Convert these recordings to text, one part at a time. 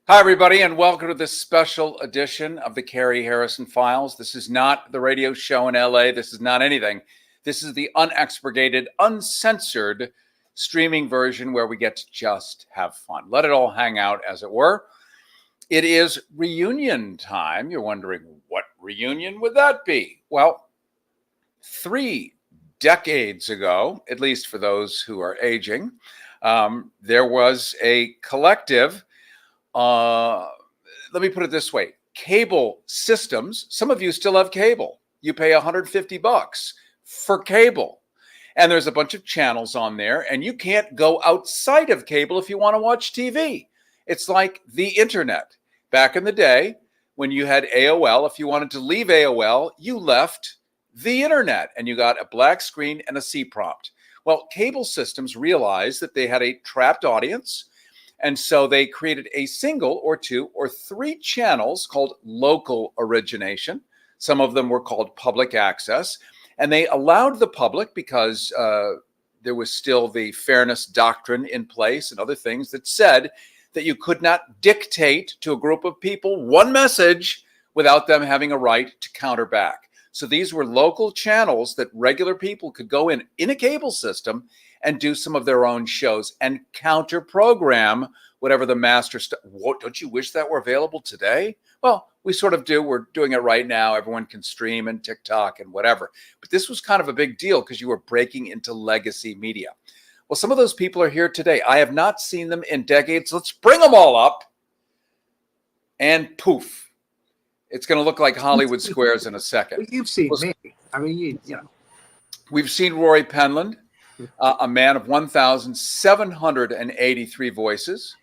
Hi, everybody, and welcome to this special edition of the Cary Harrison Files. This is not the radio show in LA. This is not anything. This is the unexpurgated, uncensored streaming version where we get to just have fun. Let it all hang out, as it were. It is reunion time. You're wondering, what reunion would that be? Well, 3 decades ago, at least for those who are aging, there was a collective. Let me put it this way. Cable systems, some of you still have cable. You pay $150 for cable. And there's a bunch of channels on there, and you can't go outside of cable if you want to watch TV. It's like the internet. Back in the day, when you had AOL, if you wanted to leave AOL, you left the internet, and you got a black screen and a C prompt. Well, cable systems realized that they had a trapped audience. And so they created a single or 2 or 3 channels called local origination. Some of them were called public access. And they allowed the public, because there was still the fairness doctrine in place and other things that said that you could not dictate to a group of people one message without them having a right to counter back. So these were local channels that regular people could go in a cable system and do some of their own shows and counter program whatever the master don't you wish that were available today? Well, we sort of do. We're doing it right now. Everyone can stream and TikTok and whatever. But this was kind of a big deal because you were breaking into legacy media. Well, some of those people are here today. I have not seen them in decades. Let's bring them all up. And poof. It's going to look like Hollywood Squares in a second. You've seen me. I mean, you know. We've seen Rory Penland, a man of 1,783 voices.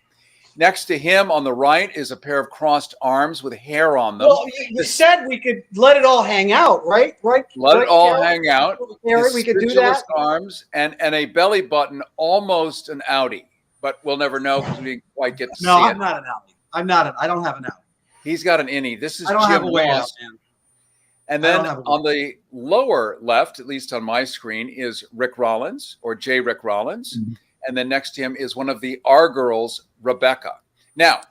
Next to him on the right is a pair of crossed arms with hair on them. Well, you said we could let it all hang out, right? Right. Let it all hang out. Harry, we could do that. Arms and a belly button, almost an Audi, but we'll never know because we didn't quite get to see it. No, I'm not an Audi. I don't have an Audi. He's got an innie. This is I don't Jim have a way out, Ross. man. And then on the lower left, at least on my screen, is Rick Rollins, or J. Rick Rollins. Mm-hmm. And then next to him is one of the R girls, Rebecca. Now,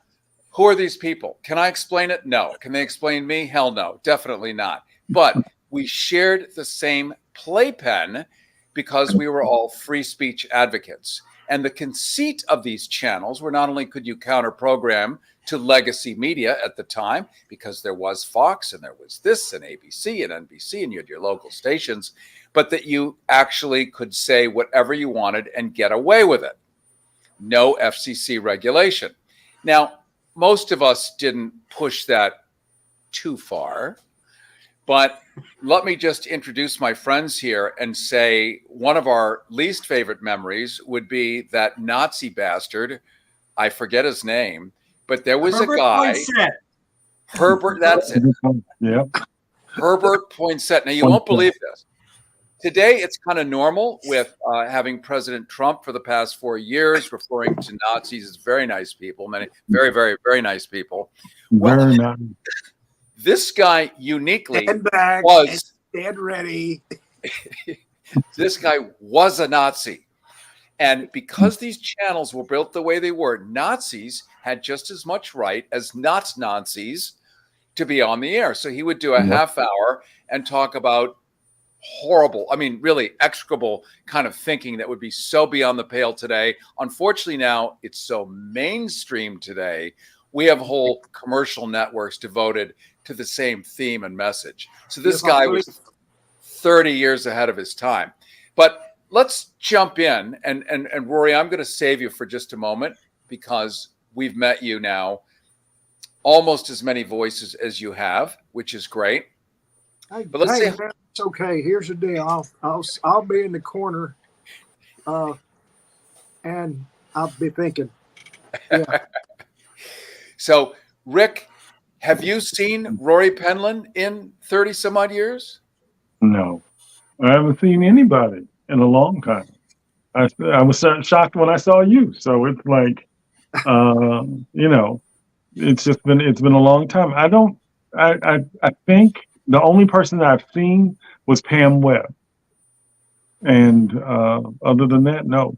who are these people? Can I explain it? No. Can they explain me? Hell no. Definitely not. But we shared the same playpen because we were all free speech advocates. And the conceit of these channels were not only could you counter program to legacy media at the time, because there was Fox and there was this and ABC and NBC and you had your local stations, but that you actually could say whatever you wanted and get away with it. No FCC regulation. Now, most of us didn't push that too far, but let me just introduce my friends here and say one of our least favorite memories would be that Nazi bastard. I forget his name, but there was Herbert a guy. Poinsett. Herbert, that's it. Yeah. Herbert Poinsett. Now, you won't believe this. Today, it's kind of normal with having President Trump for the past 4 years referring to Nazis as very nice people, many very, very, very nice people. Very nice. This guy uniquely Handbag, was stand ready. This guy was a Nazi. And because these channels were built the way they were, Nazis had just as much right as not Nazis to be on the air. So he would do a half hour and talk about horrible, I mean, really execrable kind of thinking that would be so beyond the pale today. Unfortunately, now it's so mainstream today. We have whole commercial networks devoted to the same theme and message. So this guy was 30 years ahead of his time. But let's jump in. And Rory, I'm going to save you for just a moment because we've met you now almost as many voices as you have, which is great. But let's see. It's okay. Here's the deal. I'll be in the corner, and I'll be thinking. Yeah. So, Rick, have you seen Rory Penland in 30 some odd years? No, I haven't seen anybody in a long time. I was shocked when I saw you. So it's like, it's been a long time. I think the only person I've seen was Pam Webb. And other than that, no.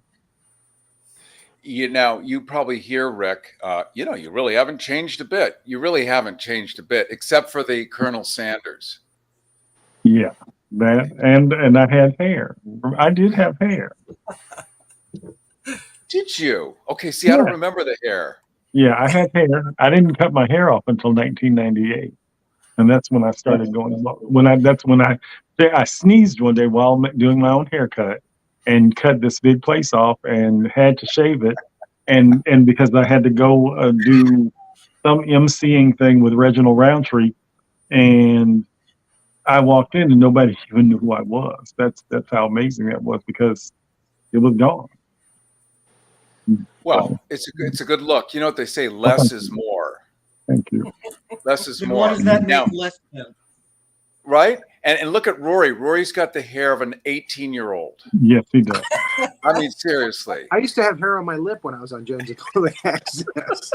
you probably hear, Rick, you really haven't changed a bit. You really haven't changed a bit, except for the Colonel Sanders. Yeah, that and I had hair. I did have hair. Did you? Okay, see, I don't Yeah, remember the hair. yeah, I had hair. I didn't cut my hair off until 1998, and that's when I started going. That's when I sneezed one day while doing my own haircut, and cut this big place off, and had to shave it, and because I had to go do some emceeing thing with Reginald Roundtree, and I walked in and nobody even knew who I was. That's how amazing that was because it was gone. Well, So, it's a good look. You know what they say, well, less is more. thank you. Less is Then what more. does that Now, mean? Less than? right? And look at Rory. Rory's got the hair of an 18-year-old. Yes, he does. I mean, seriously. I used to have hair on my lip when I was on Jones and Toilet Access.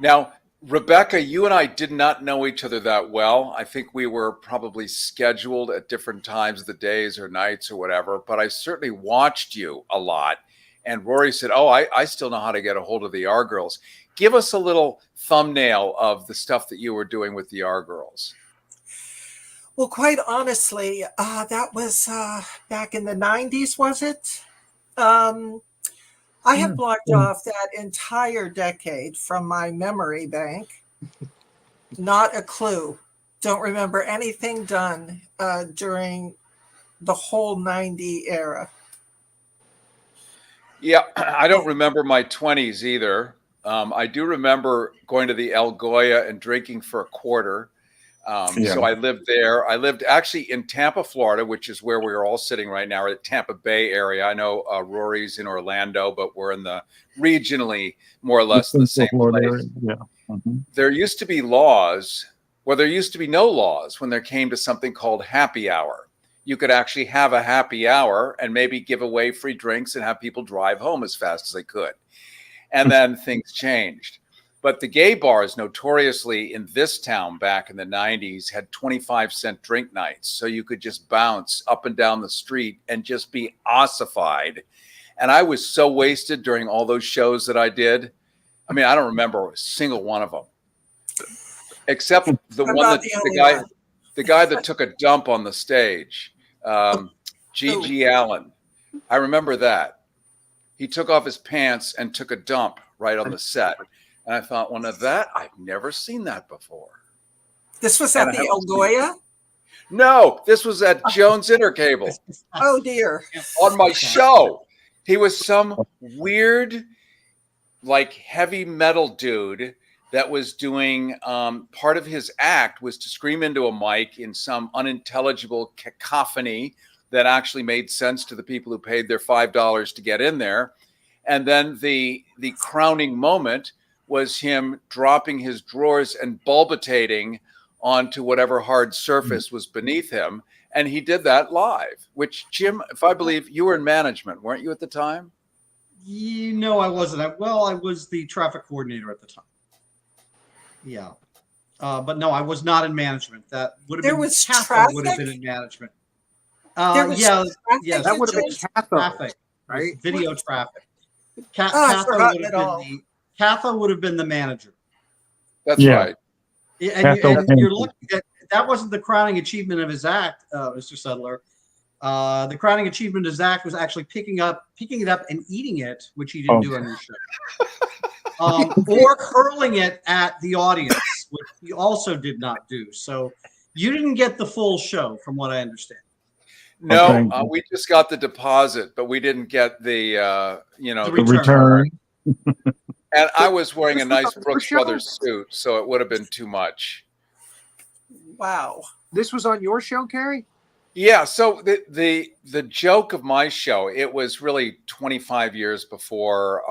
Now, Rebecca, you and I did not know each other that well. I think we were probably scheduled at different times of the days or nights or whatever, but I certainly watched you a lot. And Rory said, "Oh, I still know how to get a hold of the R Girls." Give us a little thumbnail of the stuff that you were doing with the R Girls. Well, quite honestly, that was back in the 90s, was it? I have blocked off that entire decade from my memory bank. Not a clue. Don't remember anything done during the whole 90 era. Yeah, I don't remember my 20s either. I do remember going to the El Goya and drinking for a quarter. Yeah. So I lived there. I lived actually in Tampa, Florida, which is where we're all sitting right now, or the Tampa Bay area. I know Rory's in Orlando, but we're in the regionally more or less the same Florida place. area. Yeah. Mm-hmm. There used to be laws, well, there used to be no laws when there came to something called happy hour. You could actually have a happy hour and maybe give away free drinks and have people drive home as fast as they could. And then things changed. But the gay bars notoriously in this town back in the 90s had 25-cent drink nights. So you could just bounce up and down the street and just be ossified. And I was so wasted during all those shows that I did. I mean, I don't remember a single one of them, except the one that the guy that took a dump on the stage, G.G. Allen. I remember that. He took off his pants and took a dump right on the set. And I thought, well, now that I've never seen that before. This was at the El Goya? No, this was at Jones Intercable. Oh, dear. On my show. He was some weird, like heavy metal dude that was doing part of his act was to scream into a mic in some unintelligible cacophony that actually made sense to the people who paid their $5 to get in there. And then the crowning moment was him dropping his drawers and bulbitating onto whatever hard surface was beneath him. And he did that live, which, Jim, if I believe you were in management, weren't you at the time? No, I wasn't. I was the traffic coordinator at the time. Yeah. But no, I was not in management. That would have There been was Catho would have traffic? been in management. There was Yeah, traffic That would have been at Catho, traffic, right? video traffic. I've forgotten it all. Catho would have been the manager. That's Yeah. right. And you're looking at that wasn't the crowning achievement of his act, Mr. Sudler. The crowning achievement of his act was actually picking it up and eating it, which he didn't do on your show. Or hurling it at the audience, which he also did not do. So you didn't get the full show, from what I understand. No, we just got the deposit, but we didn't get the The The return. And I was wearing a This was nice on your Brooks show? Brothers suit, so it would have been too much. Wow. This was on your show, Cary? Yeah, so the joke of my show, it was really 25 years before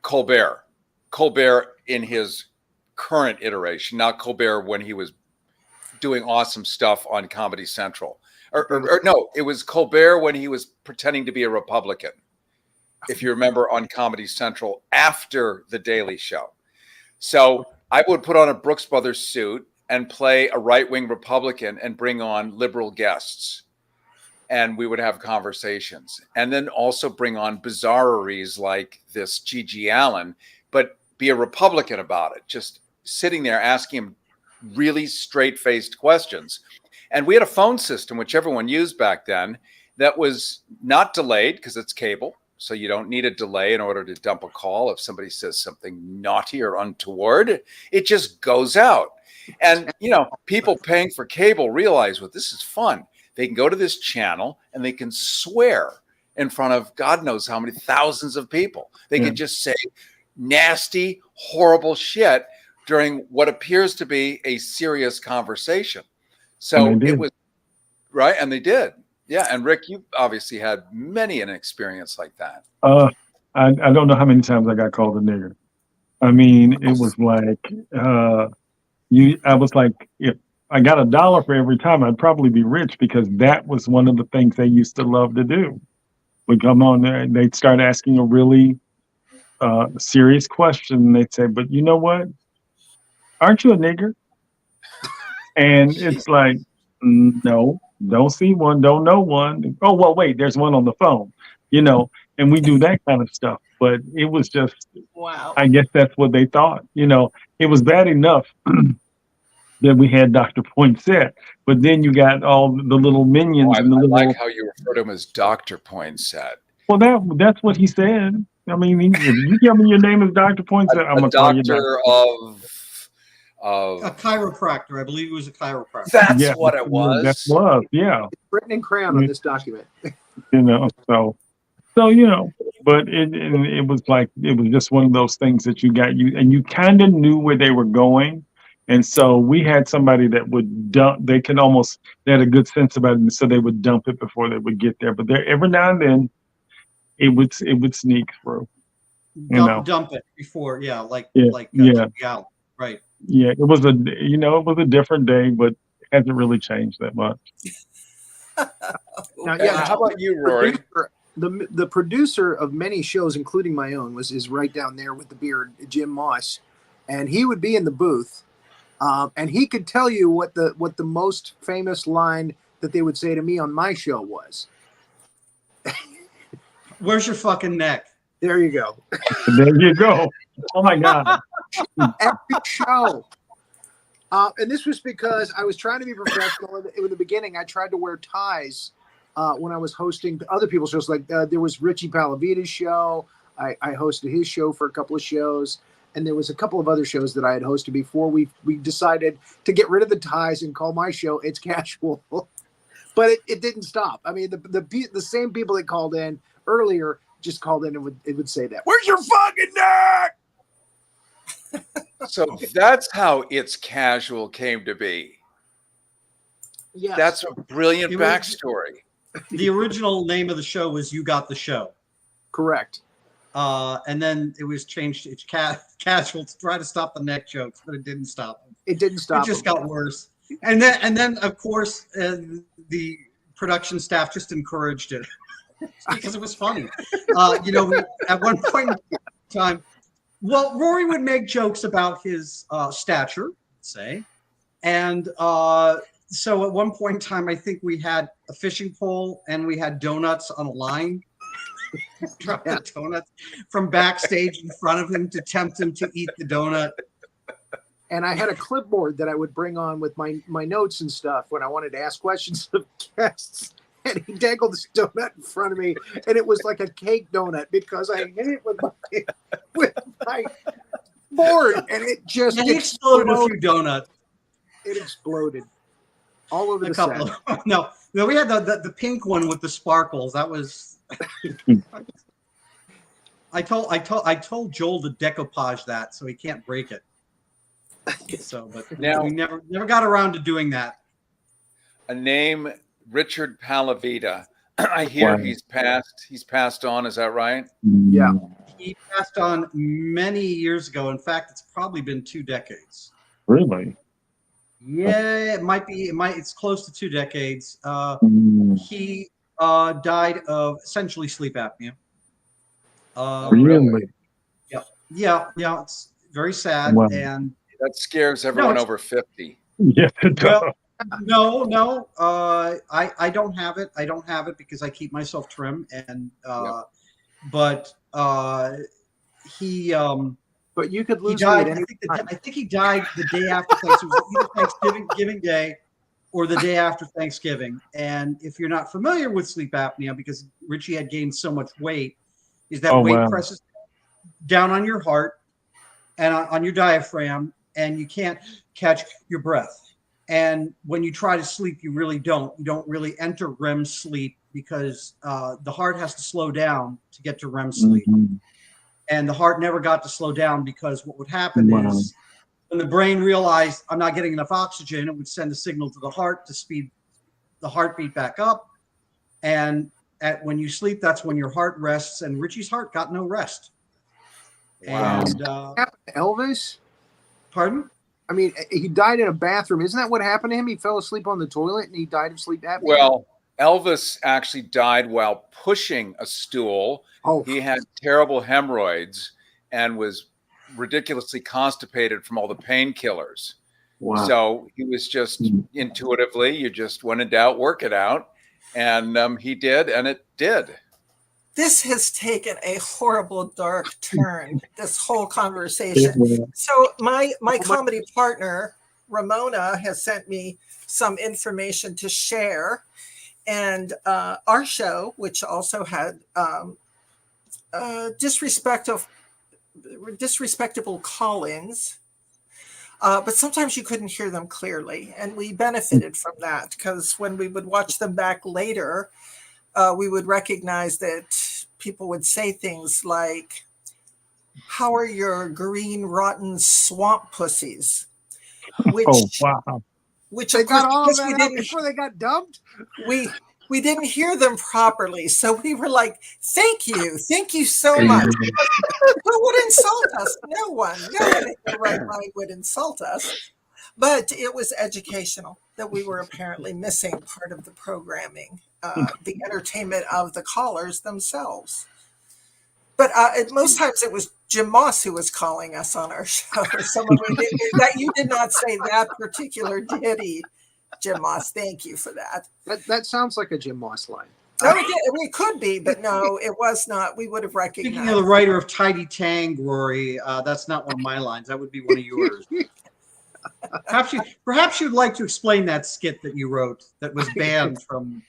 Colbert. Colbert in his current iteration, not Colbert when he was doing awesome stuff on Comedy Central. Or no, it was Colbert when he was pretending to be a Republican, if you remember, on Comedy Central after The Daily Show. So I would put on a Brooks Brothers suit and play a right-wing Republican and bring on liberal guests. and we would have conversations, and then also bring on bizarreries like this Gigi Allen, but be a Republican about it, just sitting there asking him really straight-faced questions. And we had a phone system, which everyone used back then, that was not delayed because it's cable. So you don't need a delay in order to dump a call. If somebody says something naughty or untoward, it just goes out. And, you know, people paying for cable realize, well, this is fun. They can go to this channel and they can swear in front of God knows how many thousands of people. They can just say nasty, horrible shit during what appears to be a serious conversation. So it was right. And they did. Yeah. And Rick, you obviously had many an experience like that. I don't know how many times I got called a nigger. I mean, it was like, I was like, if I got $1 for every time, I'd probably be rich, because that was one of the things they used to love to do. We'd come on there, they'd start asking a really serious question. And they'd say, but you know what? Aren't you a nigger? And it's like, no, don't see one, don't know one. Oh, well, wait, there's one on the phone, you know, and we do that kind of stuff. But it was just, Wow. I guess that's what they thought. You know, it was bad enough that we had Dr. Poinsett, but then you got all the little minions and the I little. like how you refer to him as Dr. Poinsett. Well, that's what he said. I mean, if you tell me your name is Dr. Poinsett, I'm gonna call you doctor of A chiropractor. I believe he was a chiropractor. That's what it was. That was, yeah. Written in crayon on this document. You know, so you know, but it was like, it was just one of those things that you kind of knew where they were going. And so we had somebody that would dump, they had a good sense about it, and so they would dump it before they would get there. But there, every now and then, it would sneak through. Dump it before, yeah. Right. Yeah, it was a different day, but it hasn't really changed that much. Now, yeah, how about you, Rory? The producer of many shows, including my own, is right down there with the beard, Jim Moss, and he would be in the booth, and he could tell you what the most famous line that they would say to me on my show was. Where's your fucking neck? There you go. There you go. Oh my God. Every show. And this was because I was trying to be professional. In the beginning, I tried to wear ties when I was hosting other people's shows. Like there was Richie Palavita's show. I hosted his show for a couple of shows. And there was a couple of other shows that I had hosted before we decided to get rid of the ties and call my show It's Casual. But it didn't stop. I mean, the same people that called in earlier just called in and it would say that. Where's your fucking neck? So that's how It's Casual came to be. Yes. That's a brilliant backstory. The original name of the show was You Got the Show. Correct. And then it was changed to It's Casual to try to stop the neck jokes, but it didn't stop them. It didn't stop. It just got worse. And then of course, the production staff just encouraged it because it was funny. At one point in time, well, Rory would make jokes about his stature, say, and so at one point in time, I think we had a fishing pole and we had donuts on a line. Drop the donuts from backstage in front of him to tempt him to eat the donut. And I had a clipboard that I would bring on with my notes and stuff when I wanted to ask questions of guests. And he dangled this donut in front of me, and it was like a cake donut because I hit it with my board, and it just exploded a few donuts. It exploded all over a the couple set. Of, no, we had the pink one with the sparkles. That was. I told Joel to decoupage that so he can't break it. So, but now we never got around to doing that. A name, Richard Palavita. I hear he's passed on. Is that right? Yeah. He passed on many years ago. In fact, it's probably been 2 decades. Really? Yeah, it might be. It's close to 2 decades. He died of essentially sleep apnea. Really? Yeah. It's very sad, Wow. and that scares everyone over 50. Yes, it does. No. I don't have it. I don't have it because I keep myself trim, and but he But you could he lose died. weight any time. I think he died the day after Thanksgiving. It was either Thanksgiving Day or the day after Thanksgiving. And if you're not familiar with sleep apnea, because Richie had gained so much weight, is that weight presses down on your heart and on your diaphragm, and you can't catch your breath. And when you try to sleep, you really don't. You don't really enter REM sleep because the heart has to slow down to get to REM sleep. Mm-hmm. And the heart never got to slow down because what would happen is when the brain realized I'm not getting enough oxygen, it would send a signal to the heart to speed the heartbeat back up. And when you sleep, that's when your heart rests. And Richie's heart got no rest. Wow. And Elvis? Pardon? I mean, he died in a bathroom. Isn't that what happened to him? He fell asleep on the toilet and he died of sleep apnea. Well, Elvis actually died while pushing a stool. Oh. He had terrible hemorrhoids and was ridiculously constipated from all the painkillers. Wow. So he was just intuitively, you just when in doubt, work it out. And he did, and it did. This has taken a horrible dark turn, this whole conversation. So my comedy partner, Ramona, has sent me some information to share. And our show, which also had disrespectable call-ins, but sometimes you couldn't hear them clearly. And we benefited from that because when we would watch them back later, we would recognize that people would say things like, "How are your green, rotten swamp pussies?" Which, which they of course, got all of because that out before they got dumped. We didn't hear them properly, so we were like, thank you so much. Who would insult us? No one in their right mind would insult us. But it was educational that we were apparently missing part of the programming, the entertainment of the callers themselves. But most times it was Jim Moss who was calling us on our show. Someone that you did not say that particular ditty, Jim Moss. Thank you for that. That sounds like a Jim Moss line. No, it could be, but no, it was not. We would have recognized. Speaking of the writer of Tidy Tang, Rory, that's not one of my lines. That would be one of yours. Perhaps you'd like to explain that skit that you wrote that was banned from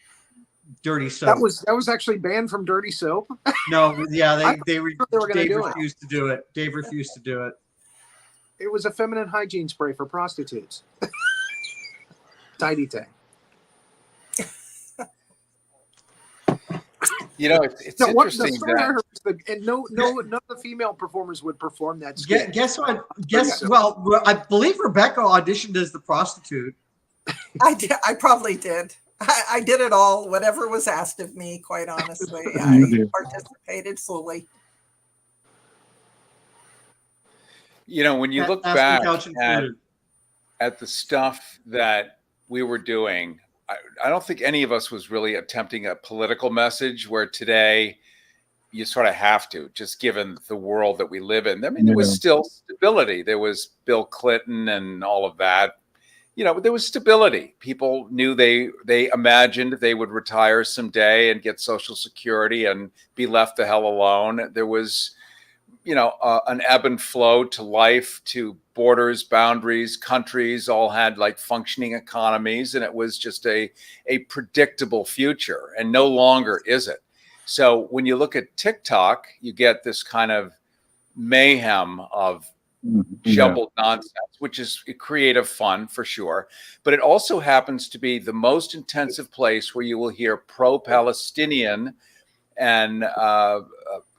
Dirty Soap. That was actually banned from Dirty Soap. No, yeah, Dave refused to do it. Dave refused to do it. It was a feminine hygiene spray for prostitutes. Tidy Tang. You know, it's interesting and none of the female performers would perform that skit. Guess what? Well, I believe Rebecca auditioned as the prostitute. I did. I probably did. I did it all. Whatever was asked of me, quite honestly, I participated fully. You know, when you look back at the stuff that we were doing, I don't think any of us was really attempting a political message, where today you sort of have to, just given the world that we live in. I mean, there was still stability. There was Bill Clinton and all of that. You know, there was stability. People knew they imagined they would retire someday and get Social Security and be left the hell alone. There was, you know, an ebb and flow to life, to borders, boundaries, countries all had like functioning economies, and it was just a predictable future, and no longer is it. So when you look at TikTok, you get this kind of mayhem of jumbled nonsense, which is creative fun for sure. But it also happens to be the most intensive place where you will hear pro-Palestinian and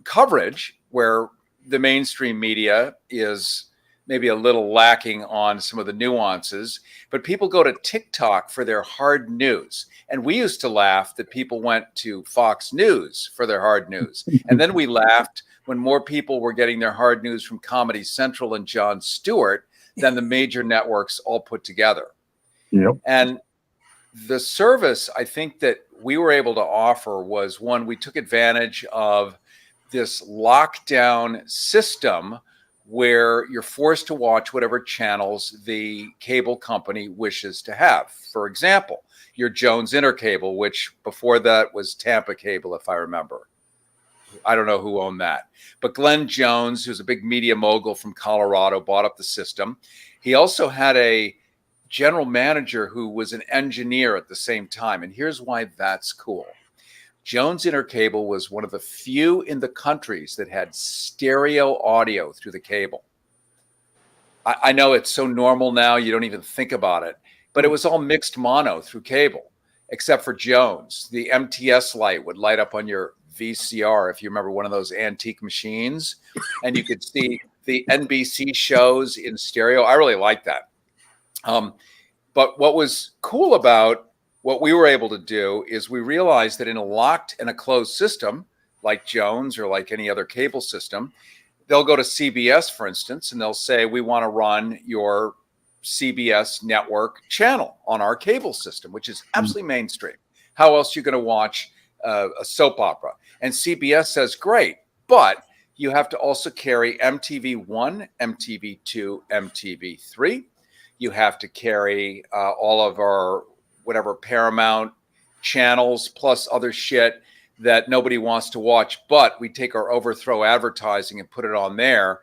coverage, where the mainstream media is maybe a little lacking on some of the nuances, but people go to TikTok for their hard news. And we used to laugh that people went to Fox News for their hard news. And then we laughed when more people were getting their hard news from Comedy Central and Jon Stewart than the major networks all put together. Yep. And the service I think that we were able to offer was, one, we took advantage of this lockdown system where you're forced to watch whatever channels the cable company wishes to have. For example, your Jones Intercable, which before that was Tampa Cable, if I remember. I don't know who owned that. But Glenn Jones, who's a big media mogul from Colorado, bought up the system. He also had a general manager who was an engineer at the same time. And here's why that's cool. Jones Intercable was one of the few in the countries that had stereo audio through the cable. I know it's so normal now, you don't even think about it, but it was all mixed mono through cable, except for Jones. The MTS light would light up on your VCR, if you remember one of those antique machines, and you could see the NBC shows in stereo. I really like that. But what was cool about what we were able to do is we realized that in a locked and a closed system, like Jones or like any other cable system, they'll go to CBS, for instance, and they'll say, we want to run your CBS network channel on our cable system, which is absolutely mainstream. How else are you going to watch a soap opera? And CBS says, great, but you have to also carry MTV1, MTV2, MTV3. You have to carry all of our whatever Paramount channels plus other shit that nobody wants to watch, but we take our overthrow advertising and put it on there,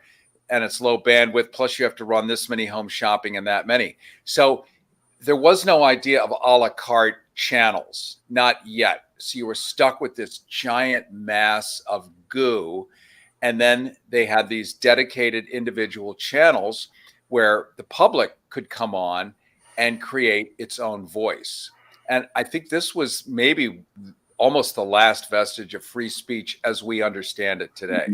and it's low bandwidth, plus you have to run this many home shopping and that many. So there was no idea of a la carte channels, not yet. So you were stuck with this giant mass of goo, and then they had these dedicated individual channels where the public could come on and create its own voice. And I think this was maybe almost the last vestige of free speech as we understand it today.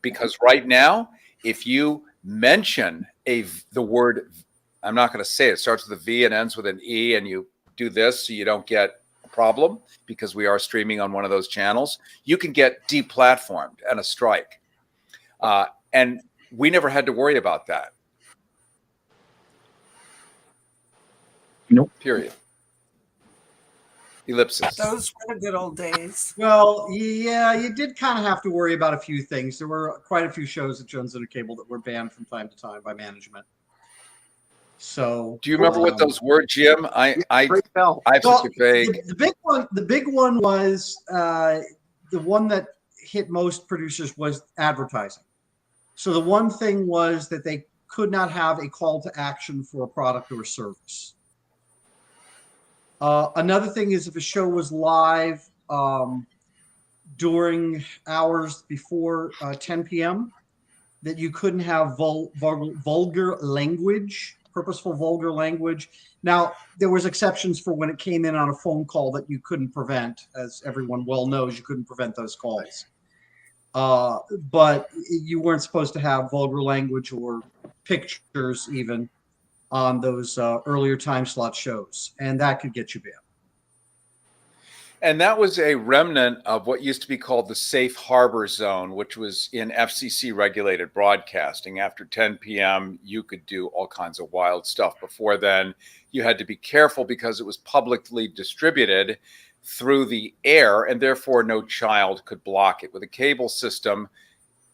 Because right now, if you mention the word, I'm not going to say it, starts with a V and ends with an E, and you do this so you don't get a problem, because we are streaming on one of those channels, you can get deplatformed and a strike. And we never had to worry about that. Nope. Period. Ellipsis. Those were the good old days. Well, yeah, you did kind of have to worry about a few things. There were quite a few shows at Jones Intercable that were banned from time to time by management. So, do you remember what those were, Jim? I the big one was the one that hit most producers was advertising. So the one thing was that they could not have a call to action for a product or a service. Another thing is if a show was live during hours before 10 p.m., that you couldn't have vulgar language, purposeful vulgar language. Now, there was exceptions for when it came in on a phone call that you couldn't prevent. As everyone well knows, you couldn't prevent those calls. But you weren't supposed to have vulgar language or pictures even on those earlier time slot shows, and that could get you banned. And that was a remnant of what used to be called the safe harbor zone, which was in FCC regulated broadcasting. After 10 p.m., you could do all kinds of wild stuff. Before then, you had to be careful because it was publicly distributed through the air, and therefore no child could block it. With a cable system,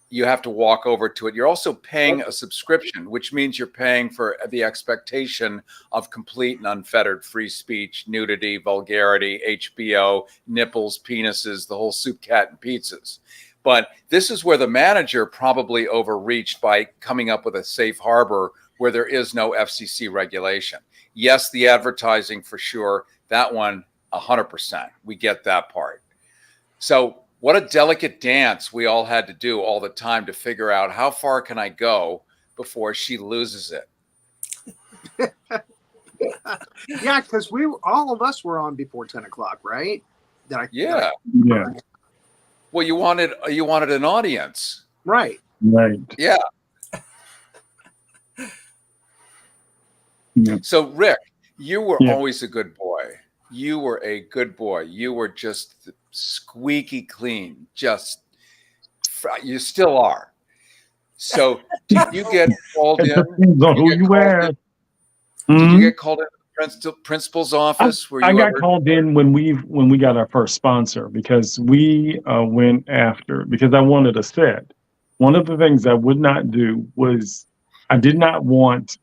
you have to walk over to it. You're also paying a subscription, which means you're paying for the expectation of complete and unfettered free speech, nudity, vulgarity, HBO, nipples, penises, the whole soup, cat, and pizzas. But this is where the manager probably overreached by coming up with a safe harbor where there is no FCC regulation. Yes, the advertising for sure, that one 100%. We get that part. So what a delicate dance we all had to do all the time to figure out how far can I go before she loses it. Yeah, because all of us were on before 10 o'clock, right? Yeah. Well, you wanted an audience, right? Right. Yeah. Yeah. So, Rick, you were always a good boy. You were a good boy. You were just squeaky clean. You still are. So, did you get called in? Depends on who you were. Did you get called into the principal's office? I got called in when we got our first sponsor, because we went after, because I wanted a set, one of the things I would not do was I did not want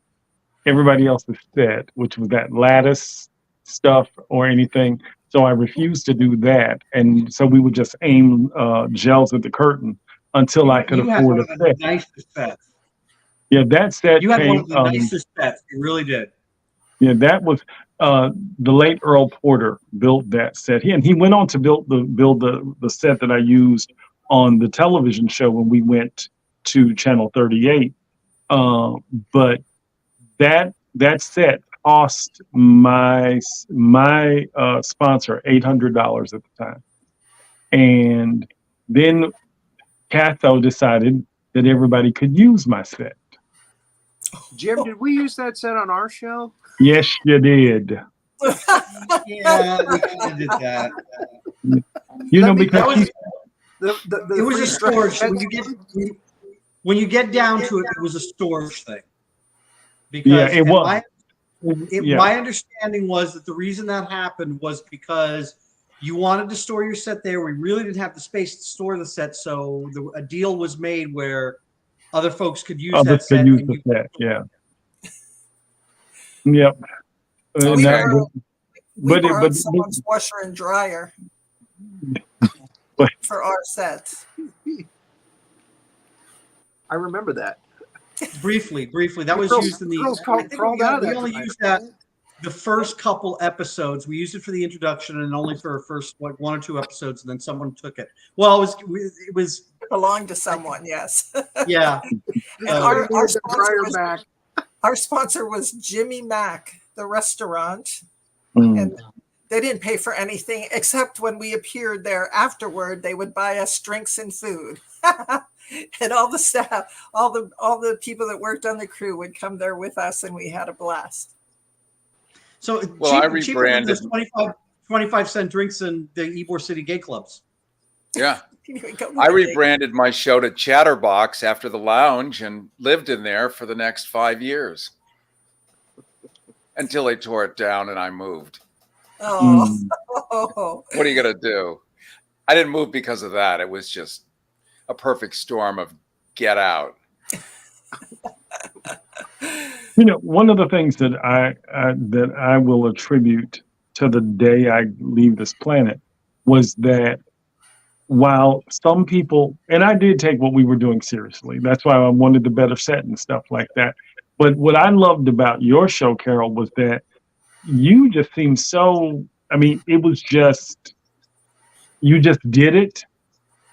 everybody else's set, which was that lattice stuff or anything. So I refused to do that. And so we would just aim gels at the curtain until I could You had afford one a of the set. nicest sets. Yeah, that set You had one came, of the nicest sets. You really did. yeah, that was the late Earl Porter built that set. He went on to build the set that I used on the television show when we went to Channel 38. But that set cost my sponsor $800 at the time, and then Catho decided that everybody could use my set. Jim, did we use that set on our show? Yes, you did. Yeah, we kind of did that. You know, Let me- because was- The It was a free storage. stretch- When you get down to it, it was a storage thing. Because Yeah, it was. Yeah. my understanding was that the reason that happened was because you wanted to store your set there. We really didn't have the space to store the set, so a deal was made where other folks could use that Others set. could use and the you- set. Yeah. Yep. We Now, borrowed- We borrowed but someone's washer and dryer But- for our sets. I remember that. Briefly, that was Girls- used in the. girls I crawled think out of we that only tonight. used that the first couple episodes. We used it for the introduction and only for first one or two episodes, and then someone took it. Well, it was Belonged to someone, yes. yeah. And Uh, We needed the dryer back. our sponsor was Jimmy Mac, the restaurant. Mm. And they didn't pay for anything except when we appeared there afterward, they would buy us drinks and food. And all the staff, all the people that worked on the crew would come there with us, and we had a blast. So Well, I cheaper than rebranded. those 25-cent drinks in the Ybor City gay clubs. Yeah. We go to I the big- rebranded my show to Chatterbox after the lounge and lived in there for the next 5 years until they tore it down and I moved. Oh, Mm. What are you going to do? I didn't move because of that. It was just a perfect storm of get out. You know, one of the things that I will attribute to the day I leave this planet was that while some people, and I did take what we were doing seriously, that's why I wanted the better set and stuff like that. But what I loved about your show, Carol, was that you just seemed so, I mean, it was just, you just did it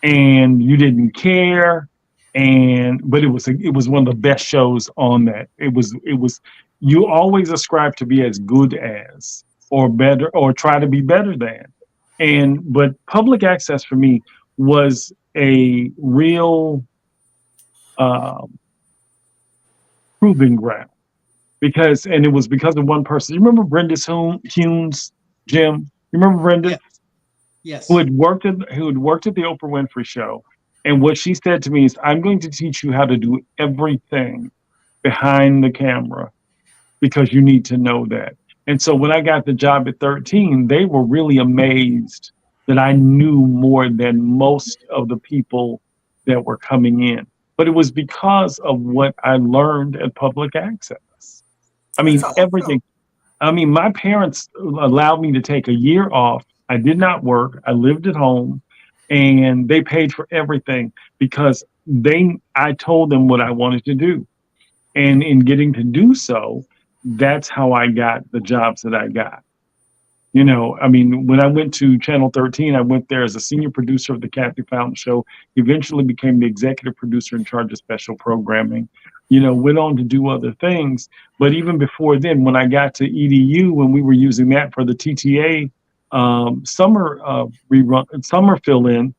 and you didn't care. But it was one of the best shows on that. It was you always ascribe to be as good as or better or try to be better than. But public access for me was a real proving ground and it was because of one person. You remember Brenda Humes, Jim? You remember Brenda? Yes. Who had worked at the Oprah Winfrey Show. And what she said to me is, I'm going to teach you how to do everything behind the camera because you need to know that. And so when I got the job at 13, they were really amazed that I knew more than most of the people that were coming in. But it was because of what I learned at public access. I mean, That's awesome. everything. I mean, my parents allowed me to take a year off. I did not work. I lived at home. And they paid for everything because I told them what I wanted to do. And in getting to do so, that's how I got the jobs that I got. You know, I mean, when I went to Channel 13, I went there as a senior producer of the Kathy Fountain Show, eventually became the executive producer in charge of special programming, you know, went on to do other things. But even before then, when I got to EDU, when we were using that for the TTA summer fill-in,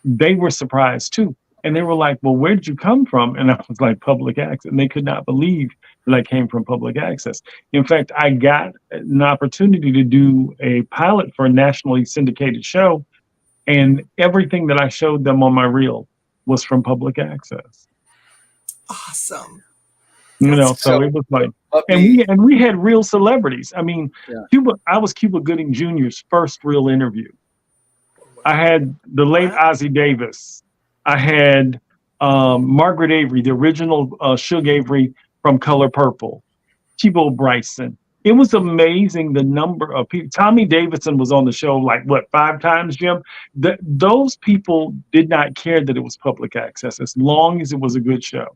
they were surprised too. And they were like, well, where did you come from? And I was like, public access. And they could not believe that I came from public access. In fact, I got an opportunity to do a pilot for a nationally syndicated show. And everything that I showed them on my reel was from public access. Awesome. You know, That's so it was like, Let and me- we had real celebrities. I mean, Yeah. I was Cuba Gooding Jr.'s first real interview. I had the late Wow. Ozzie Davis. I had Margaret Avery, the original Shug Avery from Color Purple, Chibo Bryson. It was amazing the number of people. Tommy Davidson was on the show like what 5 times, Jim. Those people did not care that it was public access as long as it was a good show.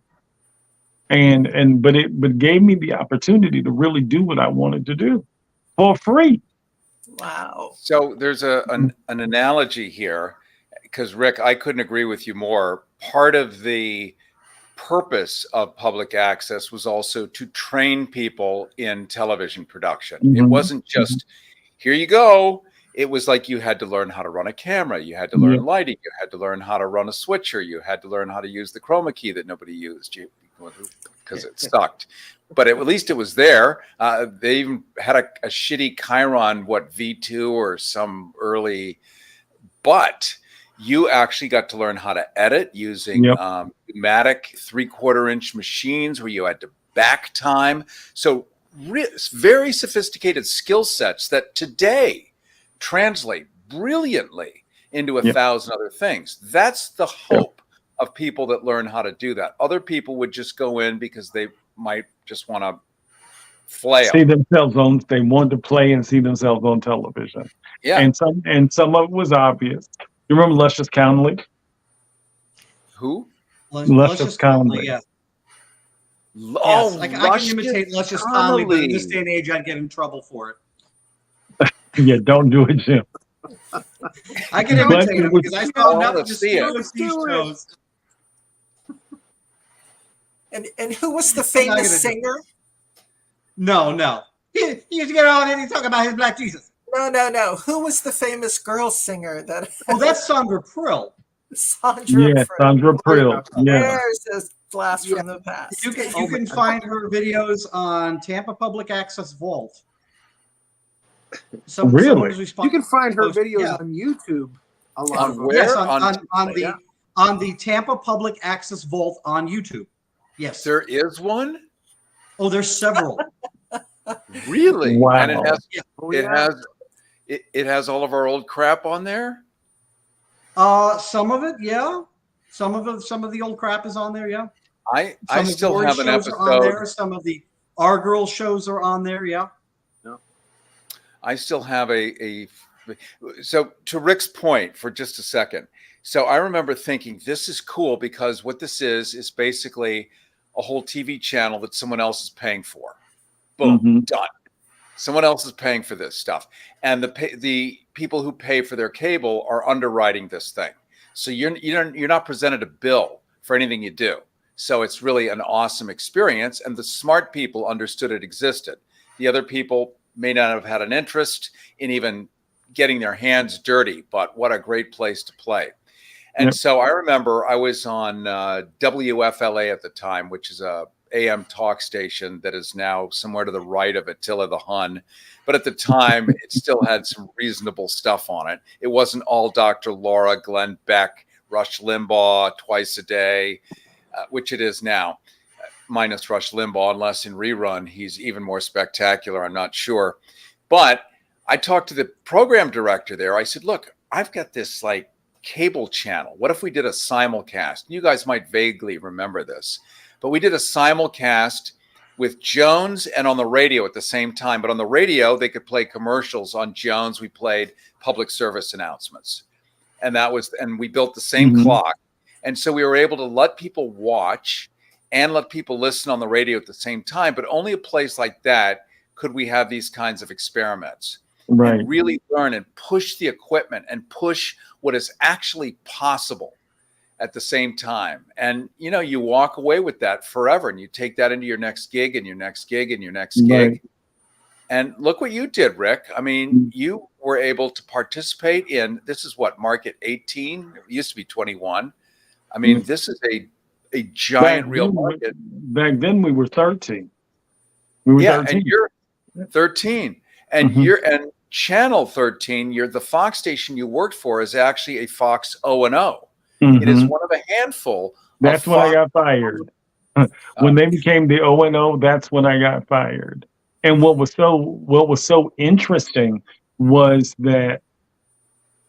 But it gave me the opportunity to really do what I wanted to do for free. Wow. So there's an analogy here, because Rick, I couldn't agree with you more. Part of the purpose of public access was also to train people in television production. It wasn't just here you go. It was like you had to learn how to run a camera, you had to learn lighting, you had to learn how to run a switcher, you had to learn how to use the chroma key that nobody used because it sucked. But at least it was there. They even had a shitty Chiron, V2 or some early, but you actually got to learn how to edit using pneumatic 3/4-inch machines where you had to back time. So very sophisticated skill sets that today translate brilliantly into 1,000 other things. That's the hope of people that learn how to do that. Other people would just go in because they might just want to flail. See themselves on. They want to play and see themselves on television. Yeah, and some of it was obvious. You remember Luscious Conley? Who? Luscious Conley. Yeah. Oh, yes, I can imitate Luscious Conley, but in this day and age, I'd get in trouble for it. Yeah, don't do it, Jim. I can imitate him because I saw nothing to see these shows. And who was the famous singer? No. He used to get on and he talk about his Black Jesus. No. Who was the famous girl singer that? Oh, that's Sandra Prill. Sandra Prill. Yeah. There's a blast from the past. You can find her videos on Tampa Public Access Vault. Really? You can find her videos on YouTube. A lot of them. Yes, on the Tampa Public Access Vault on YouTube. Yes, there is one. Oh, there's several. Really? Wow. And it has all of our old crap on there. Some of it, yeah. Some of the old crap is on there, yeah. I still have an episode on there. Some of the Our Girl shows are on there, yeah. I still have so to Rick's point for just a second. So I remember thinking this is cool because what this is basically a whole TV channel that someone else is paying for. Boom, done. Someone else is paying for this stuff. And the people who pay for their cable are underwriting this thing. So you're not presented a bill for anything you do. So it's really an awesome experience. And the smart people understood it existed. The other people may not have had an interest in even getting their hands dirty, but what a great place to play. And so I remember I was on WFLA at the time, which is a AM talk station that is now somewhere to the right of Attila the Hun. But at the time, it still had some reasonable stuff on it. It wasn't all Dr. Laura, Glenn Beck, Rush Limbaugh twice a day, which it is now, minus Rush Limbaugh, unless in rerun, he's even more spectacular. I'm not sure. But I talked to the program director there. I said, look, I've got this like cable channel. What if we did a simulcast? You guys might vaguely remember this. But we did a simulcast with Jones and on the radio at the same time. But on the radio, they could play commercials. On Jones, we played public service announcements. And we built the same clock. And so we were able to let people watch and let people listen on the radio at the same time. But only a place like that could we have these kinds of experiments. Right. And really learn and push the equipment and push what is actually possible at the same time. And, you walk away with that forever and you take that into your next gig and your next gig and your next gig. And look what you did, Rick. I mean, you were able to participate in, this is what, market 18? It used to be 21. I mean, this is a giant real market. Back then we were 13. We were 13. And you're 13. And and Channel 13, the Fox station you worked for is actually a Fox O&O. It is one of a handful. That's when I got fired. When they became the O&O, that's when I got fired. And what was so interesting was that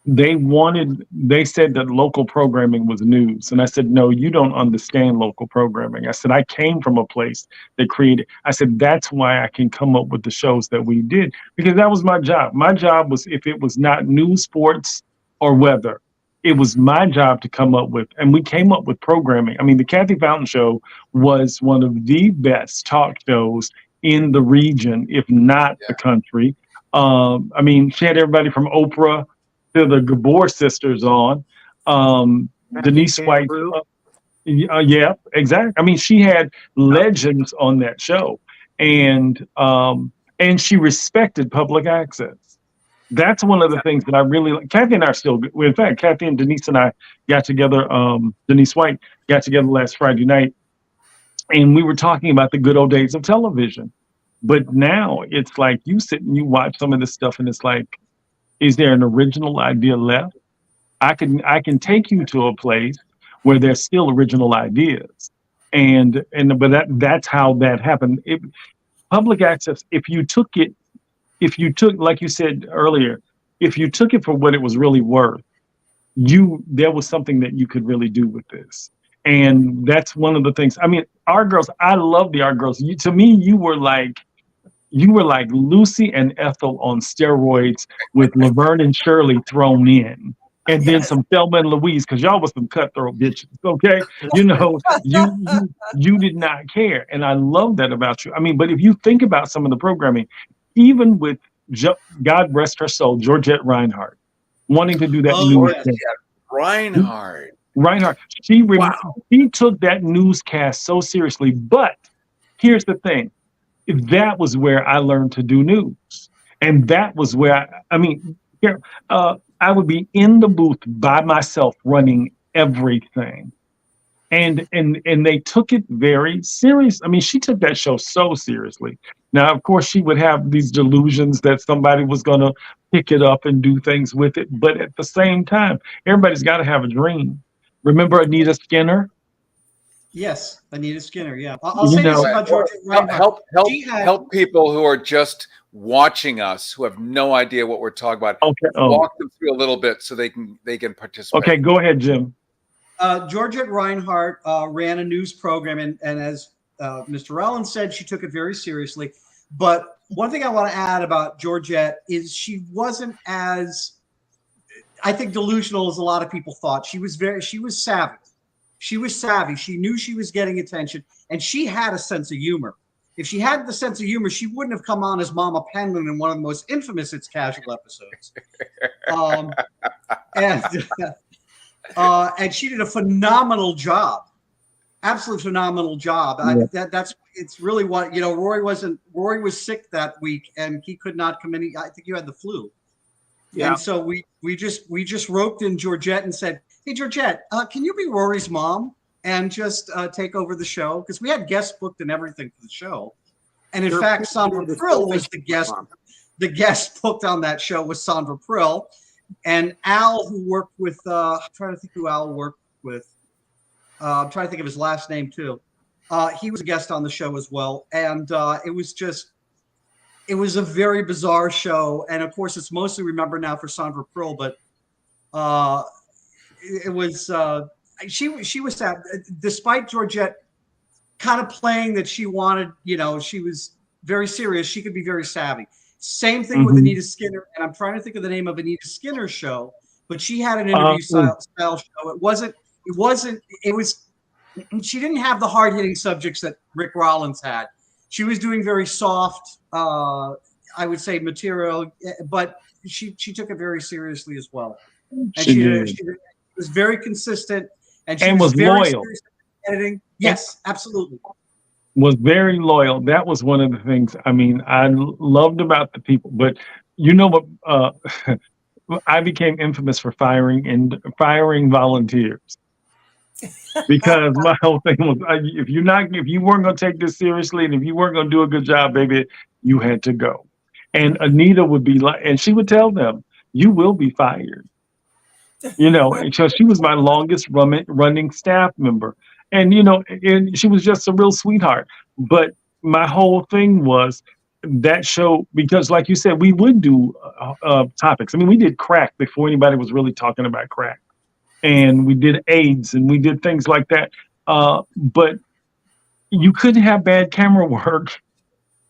they said that local programming was news. And I said, no, you don't understand local programming. I said, I came from a place that created, I said, that's why I can come up with the shows that we did, because that was my job. My job was, if it was not news, sports, or weather, it was my job to come up with, and we came up with programming. I mean, the Kathy Fountain Show was one of the best talk shows in the region, if not the country. I mean, she had everybody from Oprah to the Gabor sisters on. Denise White. Yeah, exactly. I mean, she had legends on that show, and she respected public access. That's one of the things that I really like. Kathy and I are still good. In fact, Kathy and Denise and I got together. Denise White got together last Friday night, and we were talking about the good old days of television. But now it's like you sit and you watch some of this stuff, and it's like, is there an original idea left? I can take you to a place where there's still original ideas, but that's how that happened. Public access, if you took, like you said earlier, if you took it for what it was really worth, there was something that you could really do with this. And that's one of the things. I mean, Our Girls, I love the Our Girls. To me, you were like Lucy and Ethel on steroids with Laverne and Shirley thrown in. And then some Thelma and Louise, because y'all was some cutthroat bitches, okay? You did not care. And I love that about you. I mean, but if you think about some of the programming, even with, God rest her soul, Georgette Reinhardt, wanting to do that news. Reinhardt. She took that newscast so seriously. But here's the thing. That was where I learned to do news. And that was where, I would be in the booth by myself running everything. And they took it very serious. I mean, she took that show so seriously. Now, of course, she would have these delusions that somebody was going to pick it up and do things with it. But at the same time, everybody's got to have a dream. Remember Anita Skinner? Yes, Anita Skinner. Yeah, I'll say this about Georgia Reinhardt. Help people who are just watching us, who have no idea what we're talking about. Okay. Walk them through a little bit so they can participate. Okay, go ahead, Jim. Georgette Reinhardt ran a news program, and as Mr. Rollins said, she took it very seriously. But one thing I want to add about Georgette is she wasn't as, I think, delusional as a lot of people thought. She was savvy. She was savvy. She knew she was getting attention, and she had a sense of humor. If she had the sense of humor, she wouldn't have come on as Mama Penguin in one of the most infamous It's Casual episodes. And she did a phenomenal job, absolute phenomenal job. It's really what, Rory was sick that week and he could not come in. I think you had the flu. Yeah. And so we just roped in Georgette and said, hey, Georgette, can you be Rory's mom and just take over the show? Because we had guests booked and everything for the show. And in fact, Sandra Prill was the guest. The guest booked on that show was Sandra Prill. And Al, who worked with, I'm trying to think who Al worked with. I'm trying to think of his last name too. He was a guest on the show as well. And it was a very bizarre show. And of course, it's mostly remembered now for Sandra Prill, but it was, she was sad. Despite Georgette kind of playing that she wanted, she was very serious. She could be very savvy. Same thing with Anita Skinner, and I'm trying to think of the name of Anita Skinner's show, but she had an interview style show. She didn't have the hard hitting subjects that Rick Rollins had. She was doing very soft, I would say, material, but she took it very seriously as well. And she was very consistent, and she was very loyal. Editing, yes, absolutely. Was very loyal. That was one of the things, I loved about the people. But you know what? I became infamous for firing volunteers. Because my whole thing was, if you weren't going to take this seriously, and if you weren't going to do a good job, baby, you had to go. And Anita would be like, and she would tell them, you will be fired. And so she was my longest running staff member. And, and she was just a real sweetheart. But my whole thing was, that show, because like you said, we would do topics. I mean, we did crack before anybody was really talking about crack, and we did AIDS, and we did things like that. But you couldn't have bad camera work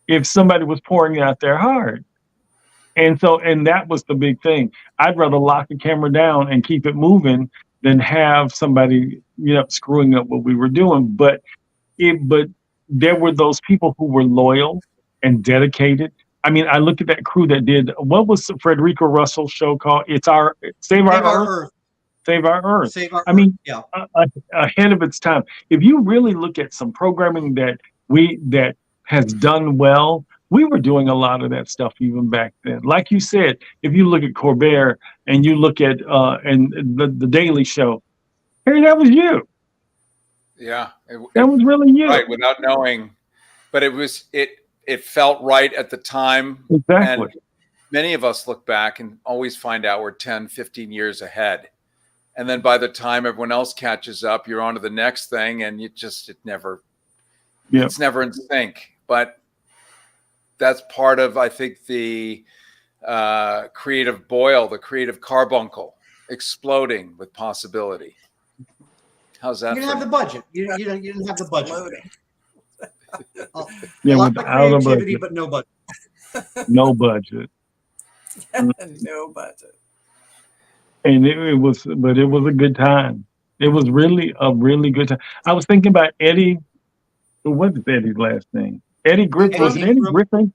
if somebody was pouring out their heart. And that was the big thing. I'd rather lock the camera down and keep it moving than have somebody, screwing up what we were doing. But there were those people who were loyal and dedicated. I mean, I look at that crew that did, what was Frederica Russell's show called? It's Save Our Earth. Save Our Earth. Save Our I mean, Earth. Yeah. Ahead of its time. If you really look at some programming that has done well, we were doing a lot of that stuff even back then. Like you said, if you look at Colbert and you look at and the Daily Show, hey, that was you. Yeah, that was really you. Right, without knowing, but it felt right at the time. Exactly. And many of us look back and always find out we're 10, 15 years ahead. And then by the time everyone else catches up, you're on to the next thing, and it's never in sync. But that's part of, I think, the creative boil, the creative carbuncle exploding with possibility. How's that? You didn't have the budget. You didn't have the budget. Yeah, a lot of without creativity, a budget. but no budget. No budget. No budget. And it was a good time. It was really a really good time. I was thinking about Eddie. What is Eddie's last name? Eddie Griffin. Was it Eddie Griffin?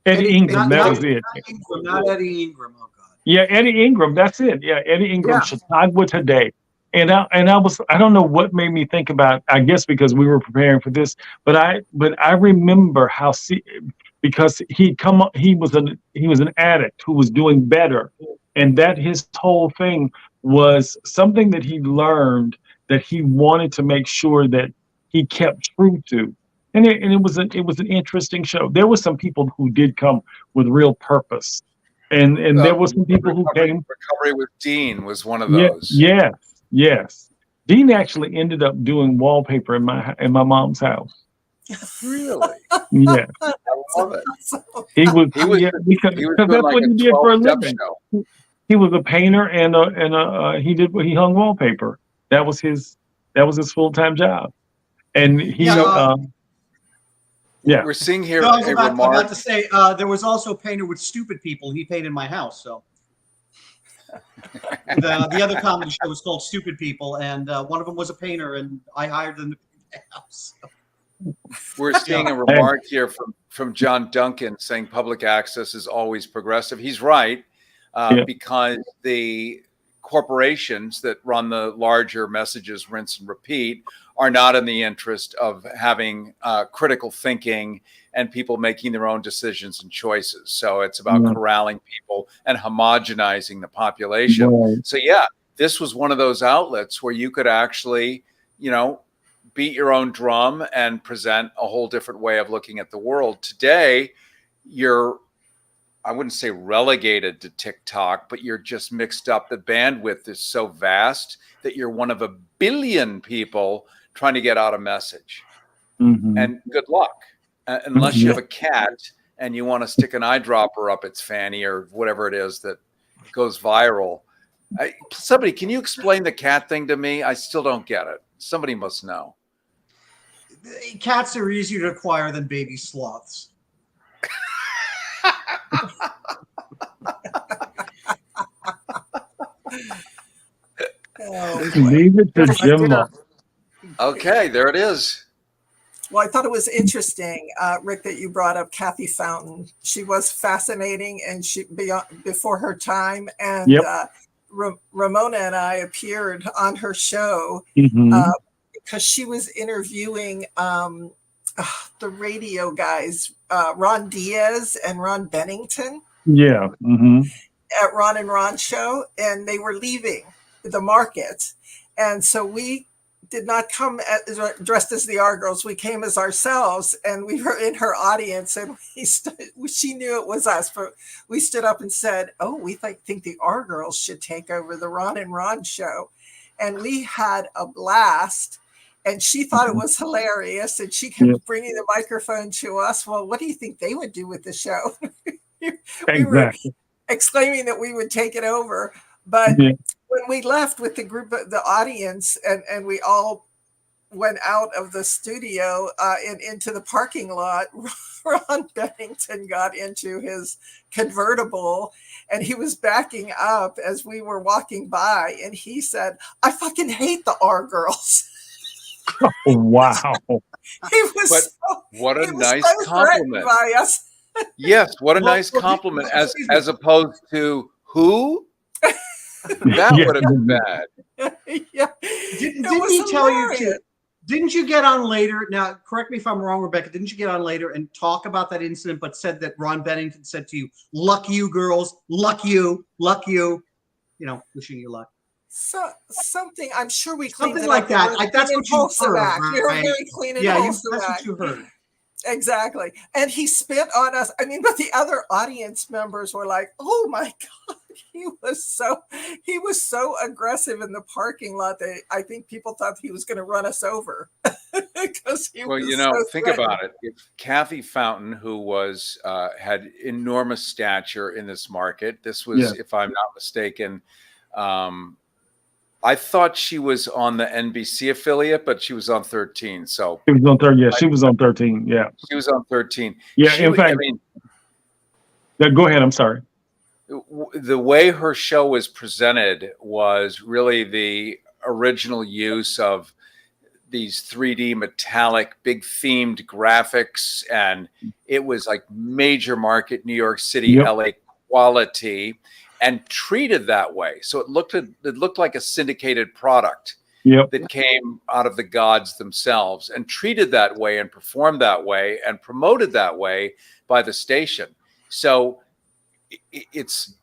Eddie Ingram. That was it. Not Eddie Ingram. Oh God. Yeah, Eddie Ingram. That's it. Yeah, Eddie Ingram. Chicago Today. And I don't know what made me think about. I guess because we were preparing for this, but I remember how because he was an addict who was doing better, and that his whole thing was something that he learned that he wanted to make sure that he kept true to, and it was an interesting show. There were some people who did come with real purpose, and there were some people who came. Recovery with Dean was one of those. Yes. Dean actually ended up doing wallpaper in my mom's house. Really? Yeah. I love it. He was because that's what he did for a living. He was a painter and he hung wallpaper. That was his full-time job. And we're seeing here. I was about to say there was also a painter with stupid people. He painted my house, so. The other comedy show was called Stupid People, and one of them was a painter, and I hired them to paint the house. We're seeing a remark here from John Duncan saying public access is always progressive. He's right, because the corporations that run the larger messages, rinse and repeat, are not in the interest of having critical thinking and people making their own decisions and choices. So it's about corralling people and homogenizing the population. Right. So this was one of those outlets where you could actually, beat your own drum and present a whole different way of looking at the world. Today, I wouldn't say relegated to TikTok, but you're just mixed up. The bandwidth is so vast that you're one of a billion people trying to get out a message. Mm-hmm. And good luck. Unless you have a cat and you want to stick an eyedropper up its fanny or whatever it is that goes viral. Somebody, can you explain the cat thing to me? I still don't get it. Somebody must know. Cats are easier to acquire than baby sloths. Leave it to Jim. Okay, there it is. Well, I thought it was interesting, Rick, that you brought up Kathy Fountain. She was fascinating, and she before her time. And Ramona and I appeared on her show because she was interviewing the radio guys, Ron Diaz and Ron Bennington. Yeah. Mm-hmm. At Ron and Ron show, and they were leaving the market, and so we did not come dressed as the R girls. We came as ourselves, and we were in her audience, and she knew it was us, but we stood up and said, "Oh, we think the R girls should take over the Ron and Ron show," and we had a blast. And she thought it was hilarious, and she kept bringing the microphone to us. Well, what do you think they would do with the show? We were exclaiming that we would take it over. But when we left with the group of the audience, and we all went out of the studio and into the parking lot, Ron Bennington got into his convertible, and he was backing up as we were walking by, and he said, "I fucking hate the R girls." Wow. What a nice compliment. By us. Yes, what a nice compliment, as opposed to who? That would have been bad. Yeah. Didn't he tell you to? Didn't you get on later? Now, correct me if I'm wrong, Rebecca. Didn't you get on later and talk about that incident, but said that Ron Bennington said to you, "Luck you, girls, luck you, wishing you luck." So something, I'm sure we cleaned something it like up. that. Like, that's what you heard, right? You're very clean and wholesome. That's what you heard. Exactly. And he spit on us. I mean, but the other audience members were like, "Oh my God." He was so aggressive in the parking lot that I think people thought he was going to run us over. Because think about it. If Kathy Fountain, who was had enormous stature in this market, this was, if I'm not mistaken, I thought she was on the NBC affiliate, but she was on 13. So she was on 13. Yeah, she was on 13. Yeah, she was on 13. Yeah, in fact, go ahead. I'm sorry. The way her show was presented was really the original use of these 3D metallic, big themed graphics, and it was like major market New York City, LA quality, and treated that way. So it looked like a syndicated product that came out of the gods themselves, and treated that way, and performed that way, and promoted that way by the station. So it's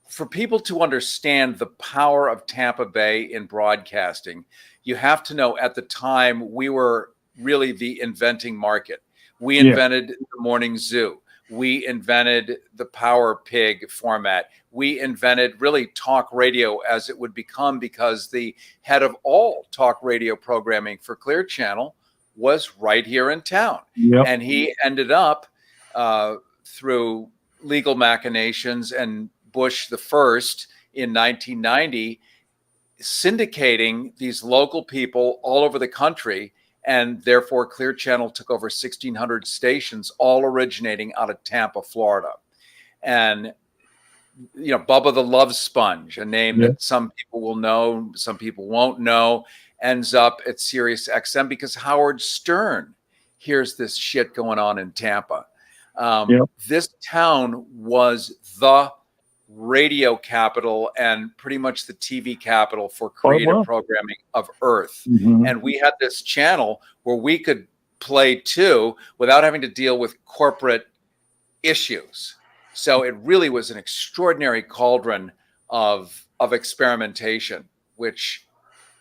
for people to understand the power of Tampa Bay in broadcasting. You have to know, at the time, we were really the inventing market. We invented the morning zoo. We invented the Power Pig format. We invented really talk radio as it would become, because the head of all talk radio programming for Clear Channel was right here in town. And he ended up through legal machinations and Bush the first in 1990, syndicating these local people all over the country, and therefore Clear Channel took over 1,600 stations, all originating out of Tampa, Florida. And Bubba the Love Sponge, a name that some people will know, some people won't know, ends up at Sirius XM because Howard Stern hears this shit going on in Tampa. This town was the radio capital and pretty much the TV capital for creative programming of Earth. And we had this channel where we could play too without having to deal with corporate issues. So it really was an extraordinary cauldron of experimentation, which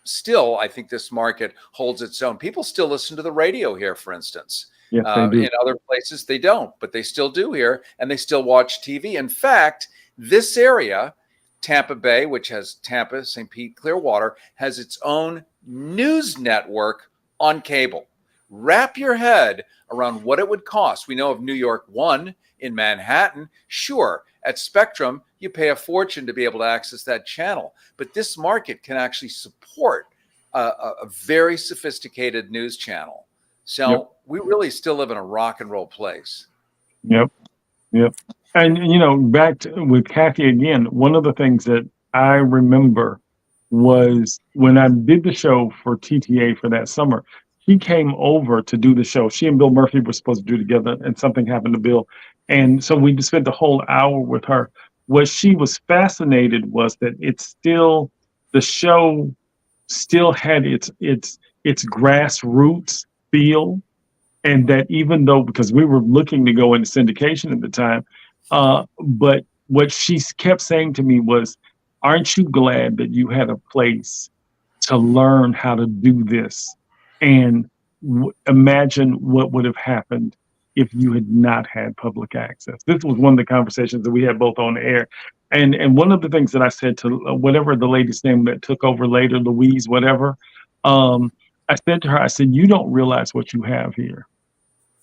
still, I think this market holds its own. People still listen to the radio here, for instance. Yes, they do. In other places, they don't, but they still do here, and they still watch TV. In fact, this area, Tampa Bay, which has Tampa, St. Pete, Clearwater, has its own news network on cable. Wrap your head around what it would cost. We know of New York One in Manhattan. Sure, at Spectrum, you pay a fortune to be able to access that channel. But this market can actually support a very sophisticated news channel. So we really still live in a rock and roll place. And, back with Kathy again, one of the things that I remember was when I did the show for TTA for that summer, he came over to do the show. She and Bill Murphy were supposed to do together, and something happened to Bill. And so we spent the whole hour with her. What she was fascinated was that the show still had its grassroots feel. And that even though, because we were looking to go into syndication at the time, but what she kept saying to me was, aren't you glad that you had a place to learn how to do this? And imagine what would have happened if you had not had public access. This was one of the conversations that we had both on the air. And one of the things that I said to whatever the lady's name that took over later, Louise, whatever, I said to her, I said, you don't realize what you have here.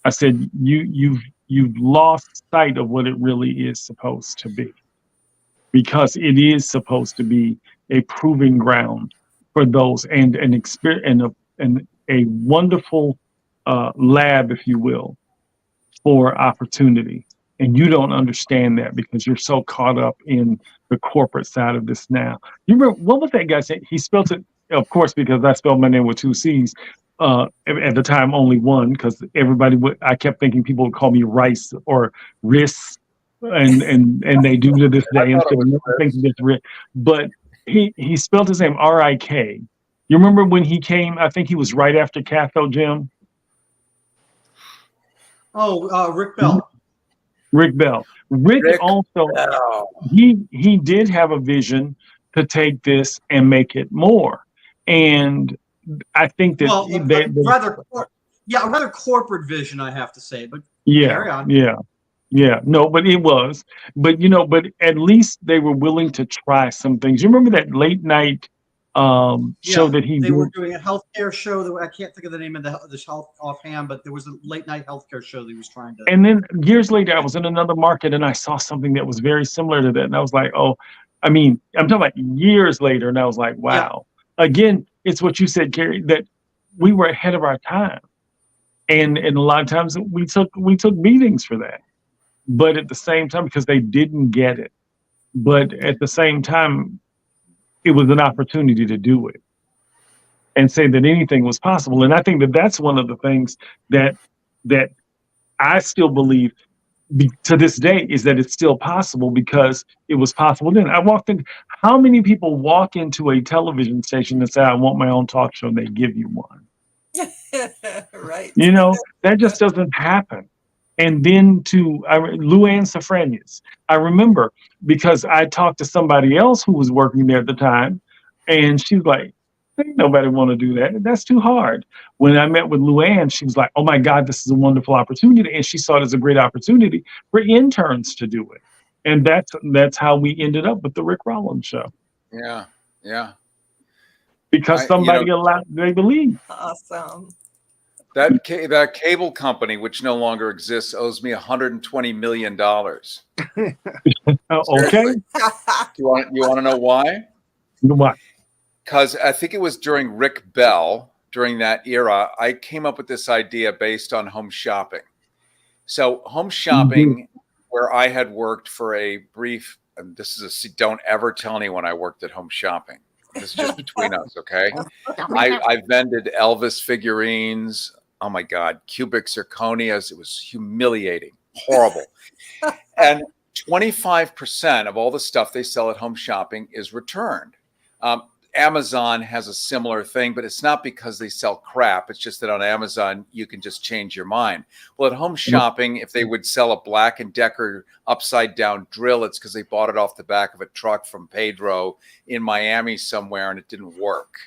I said, you've lost sight of what it really is supposed to be, because it is supposed to be a proving ground for those, and an experience, and a wonderful lab, if you will, for opportunity. And you don't understand that because you're so caught up in the corporate side of this now. You remember, what was that guy saying? He spelled it, of course, because I spelled my name with 2 C's. At the time, only one, because everybody would, I kept thinking people would call me Rice or Riss, and they do to this day. And so thinking it's Rick. But he spelled his name R-I-K. You remember when he came? I think he was right after Cathode Jim. Oh, Rick Bell. Rick Bell. Rick also, Bell. he did have a vision to take this and make it more. And I think that a rather corporate vision, I have to say. But yeah, carry on. Yeah, no, but it was. But but at least they were willing to try some things. You remember that late night show that they were doing a healthcare show that I can't think of the name of the health offhand, but there was a late night healthcare show that he was trying to. And then years later, I was in another market and I saw something that was very similar to that, and I was like, oh, I mean, I'm talking about years later, and I was like, wow. Yeah. Again, it's what you said, Cary, that we were ahead of our time, and a lot of times we took beatings for that, but at the same time, because they didn't get it, but at the same time, it was an opportunity to do it and say that anything was possible. And I think that that's one of the things that I still believe to this day is that it's still possible, because it was possible then. I walked in. How many people walk into a television station and say, I want my own talk show, and they give you one? Right. You know, that just doesn't happen. And then Luann Safranius, I remember, because I talked to somebody else who was working there at the time, and she was like, ain't nobody want to do that. That's too hard. When I met with Luann, she was like, oh my God, this is a wonderful opportunity. And she saw it as a great opportunity for interns to do it. And that's how we ended up with the Rick Rollins Show. Yeah, yeah. Because somebody they believe. Awesome. That cable company, which no longer exists, owes me $120 million. Okay. You want to know why? Why? Because I think it was during Rick Bell, during that era, I came up with this idea based on home shopping. So home shopping, where I had worked for a brief, and this is don't ever tell anyone I worked at Home Shopping. This is just between us, okay? I vended Elvis figurines. Oh my God, cubic zirconias. It was humiliating, horrible. And 25% of all the stuff they sell at Home Shopping is returned. Amazon has a similar thing, but it's not because they sell crap. It's just that on Amazon, you can just change your mind. Well, at Home Shopping, if they would sell a Black & Decker upside down drill, it's because they bought it off the back of a truck from Pedro in Miami somewhere, and it didn't work.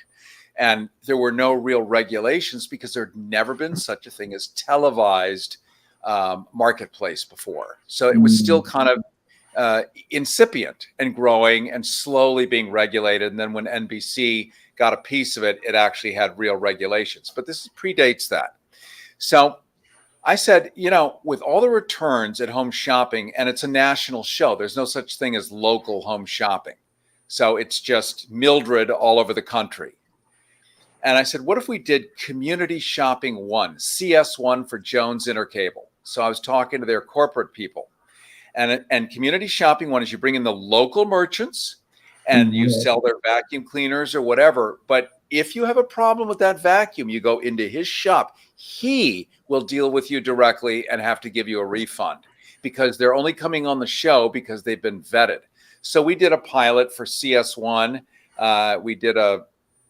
And there were no real regulations because there had never been such a thing as televised marketplace before. So it was still kind of incipient and growing and slowly being regulated. And then when NBC got a piece of it, it actually had real regulations. But this predates that. So I said, with all the returns at Home Shopping, and it's a national show, there's no such thing as local home shopping. So it's just Mildred all over the country. And I said, what if we did Community Shopping 1, CS1 for Jones Intercable? So I was talking to their corporate people. And Community Shopping 1 is you bring in the local merchants and you sell their vacuum cleaners or whatever. But if you have a problem with that vacuum, you go into his shop. He will deal with you directly and have to give you a refund because they're only coming on the show because they've been vetted. So we did a pilot for CS1. We did I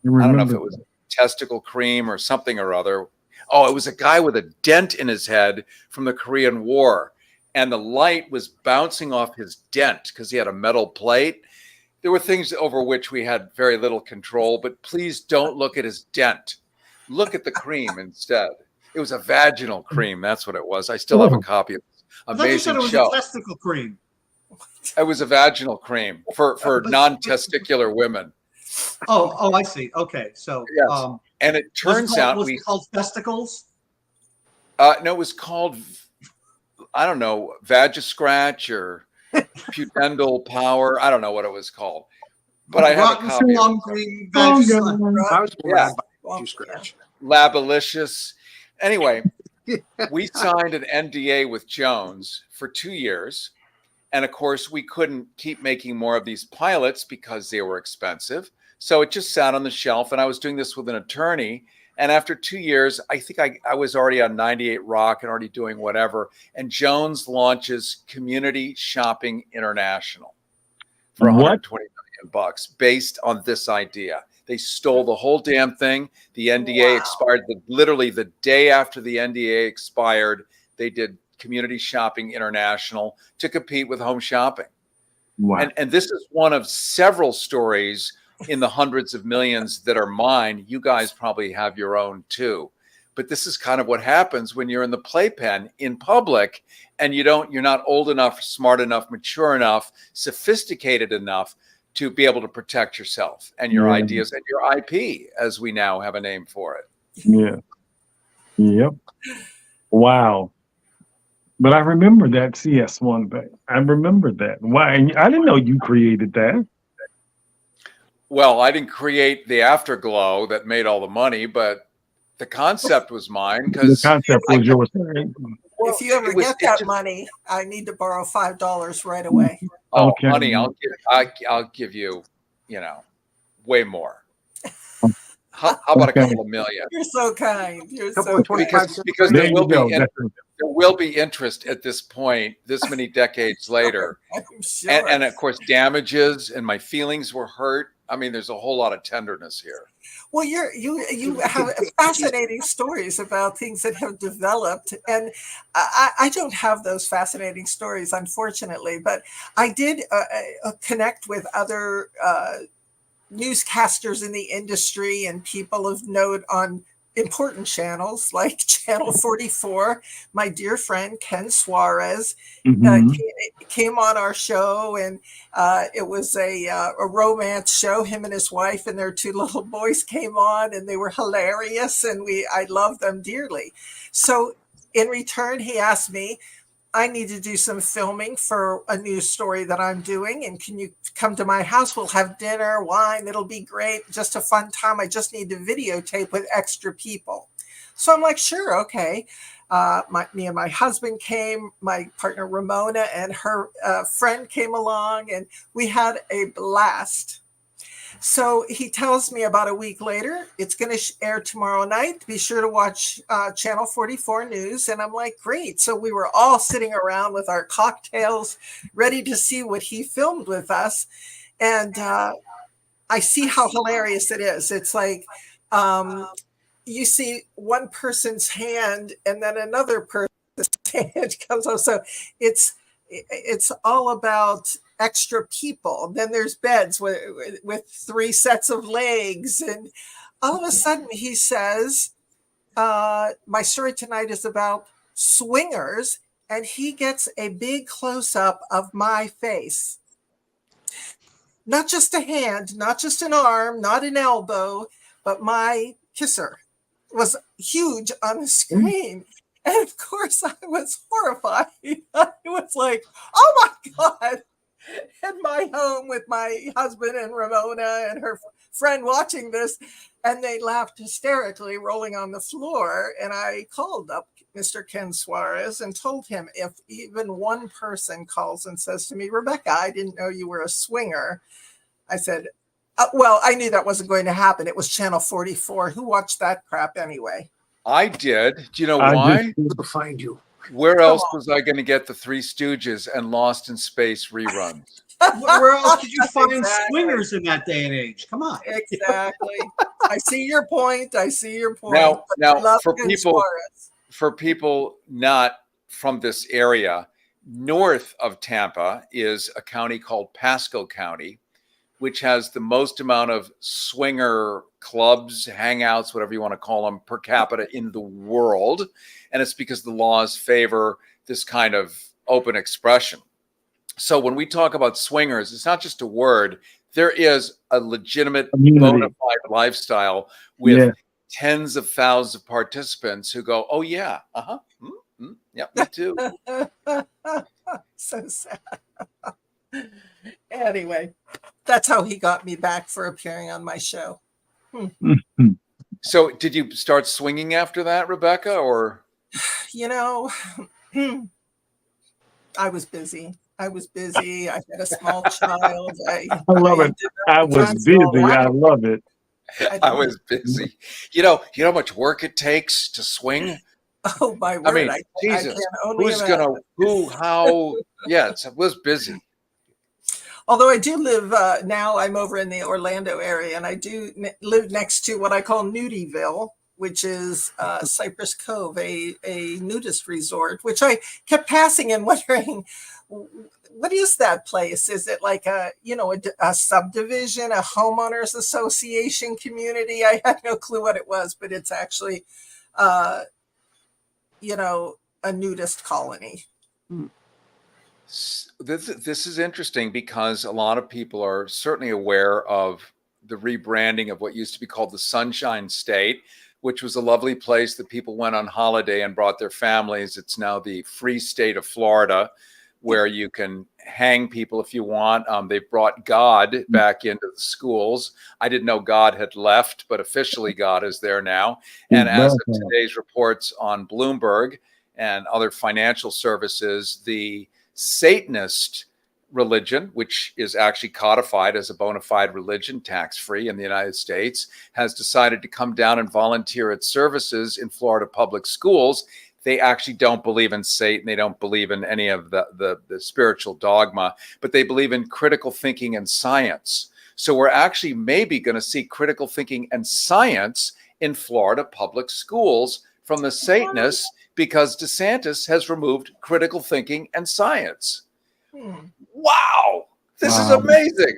don't know if it was testicle cream or something or other. Oh, it was a guy with a dent in his head from the Korean War. And the light was bouncing off his dent because he had a metal plate. There were things over which we had very little control, but please don't look at his dent. Look at the cream instead. It was a vaginal cream. That's what it was. I still have a copy of this amazing show. I thought you said it was a testicle cream. It was a vaginal cream for non-testicular women. Oh, I see. Okay. So, yes. And it turns out was it called Festivals? no, it was called, I don't know, Vagiscratch or Pudendal Power. I don't know what it was called, but I have a copy of Green I was Yeah. glad by you scratch. Labalicious. Anyway, we signed an NDA with Jones for 2 years. And of course, we couldn't keep making more of these pilots because they were expensive. So it just sat on the shelf. And I was doing this with an attorney. And after 2 years, I think I was already on 98 Rock and already doing whatever. And Jones launches Community Shopping International for $120 million based on this idea. They stole the whole damn thing. The NDA expired literally the day after the NDA expired. They did Community Shopping International to compete with Home Shopping. Wow. And this is one of several stories in the hundreds of millions that are mine. You guys probably have your own too. But this is kind of what happens when you're in the playpen in public and you're not old enough, smart enough, mature enough, sophisticated enough to be able to protect yourself and your ideas and your IP, as we now have a name for it. Yeah. Yep. Wow. But I remember that CS1 thing. I remember that. Why? And I didn't know you created that. Well, I didn't create the afterglow that made all the money, but the concept was mine because the concept was yours. If you ever get that money, I need to borrow $5 right away. Oh, Okay. honey, I'll give you, way more. How about a couple of million? You're so kind. You're Couple so of kind. 25 cents. Because There there will you go. be there will be interest at this point, this many decades later, I'm sure. and of course damages, and my feelings were hurt. I mean, there's a whole lot of tenderness here. Well, you have fascinating stories about things that have developed, and I don't have those fascinating stories, unfortunately. But I did connect with other newscasters in the industry and people of note on important channels like Channel 44. My dear friend Ken Suarez came on our show, and it was a romance show. Him and his wife and their 2 little boys came on, and they were hilarious, and I loved them dearly. So in return, he asked me, I need to do some filming for a news story that I'm doing. And can you come to my house? We'll have dinner, wine. It'll be great. Just a fun time. I just need to videotape with extra people. So I'm like, sure. Okay. Me and my husband came, my partner Ramona and her friend came along, and we had a blast. So he tells me about a week later, it's going to air tomorrow night. Be sure to watch Channel 44 News. And I'm like, great. So we were all sitting around with our cocktails, ready to see what he filmed with us. And I see how hilarious it is. It's like you see one person's hand and then another person's hand comes up. So it's all about extra people. Then there's beds with 3 sets of legs. And all of a sudden he says, my story tonight is about swingers. And he gets a big close up of my face. Not just a hand, not just an arm, not an elbow, but my kisser was huge on the screen. And of course I was horrified. I was like, oh my God. In my home with my husband and Ramona and her friend watching this, and they laughed hysterically, rolling on the floor. And I called up Mr. Ken Suarez and told him, if even one person calls and says to me, Rebecca, I didn't know you were a swinger. I said, well, I knew that wasn't going to happen. It was Channel 44. Who watched that crap anyway? I did. Do you know why? To find you. Where else was I going to get the Three Stooges and Lost in Space reruns? Where else did you find Exactly. swingers in that day and age? Come on. Exactly. I see your point. Now for people not from this area, north of Tampa is a county called Pasco County, which has the most amount of swinger clubs, hangouts, whatever you want to call them, per capita in the world. And it's because the laws favor this kind of open expression. So when we talk about swingers, it's not just a word. There is a legitimate bona fide lifestyle with tens of thousands of participants who go, "Oh yeah, yeah, me too." So sad. Anyway, that's how he got me back for appearing on my show. So, did you start swinging after that, Rebecca, or? You know, I was busy. I had a small child. I love it. I was busy. I love it. I was busy. You know how much work it takes to swing? Oh my word! I mean, I Jesus, can only who's imagine. gonna, who, how? Yeah, it was busy. Although I do live now, I'm over in the Orlando area, and I do live next to what I call Nudiville, which is Cypress Cove, a nudist resort, which I kept passing and wondering, what is that place? Is it like a subdivision, a homeowners association community? I had no clue what it was, but it's actually, a nudist colony. This is interesting because a lot of people are certainly aware of the rebranding of what used to be called the Sunshine State, which was a lovely place that people went on holiday and brought their families. It's now the Free State of Florida, where you can hang people if you want. They've brought God back into the schools. I didn't know God had left, but officially God is there now. And as of today's reports on Bloomberg and other financial services, the Satanist religion, which is actually codified as a bona fide religion, tax-free in the United States, has decided to come down and volunteer its services in Florida public schools. They actually don't believe in Satan. They don't believe in any of the spiritual dogma, but they believe in critical thinking and science. So we're actually maybe going to see critical thinking and science in Florida public schools from the Satanists, because DeSantis has removed critical thinking and science. Wow, this is amazing.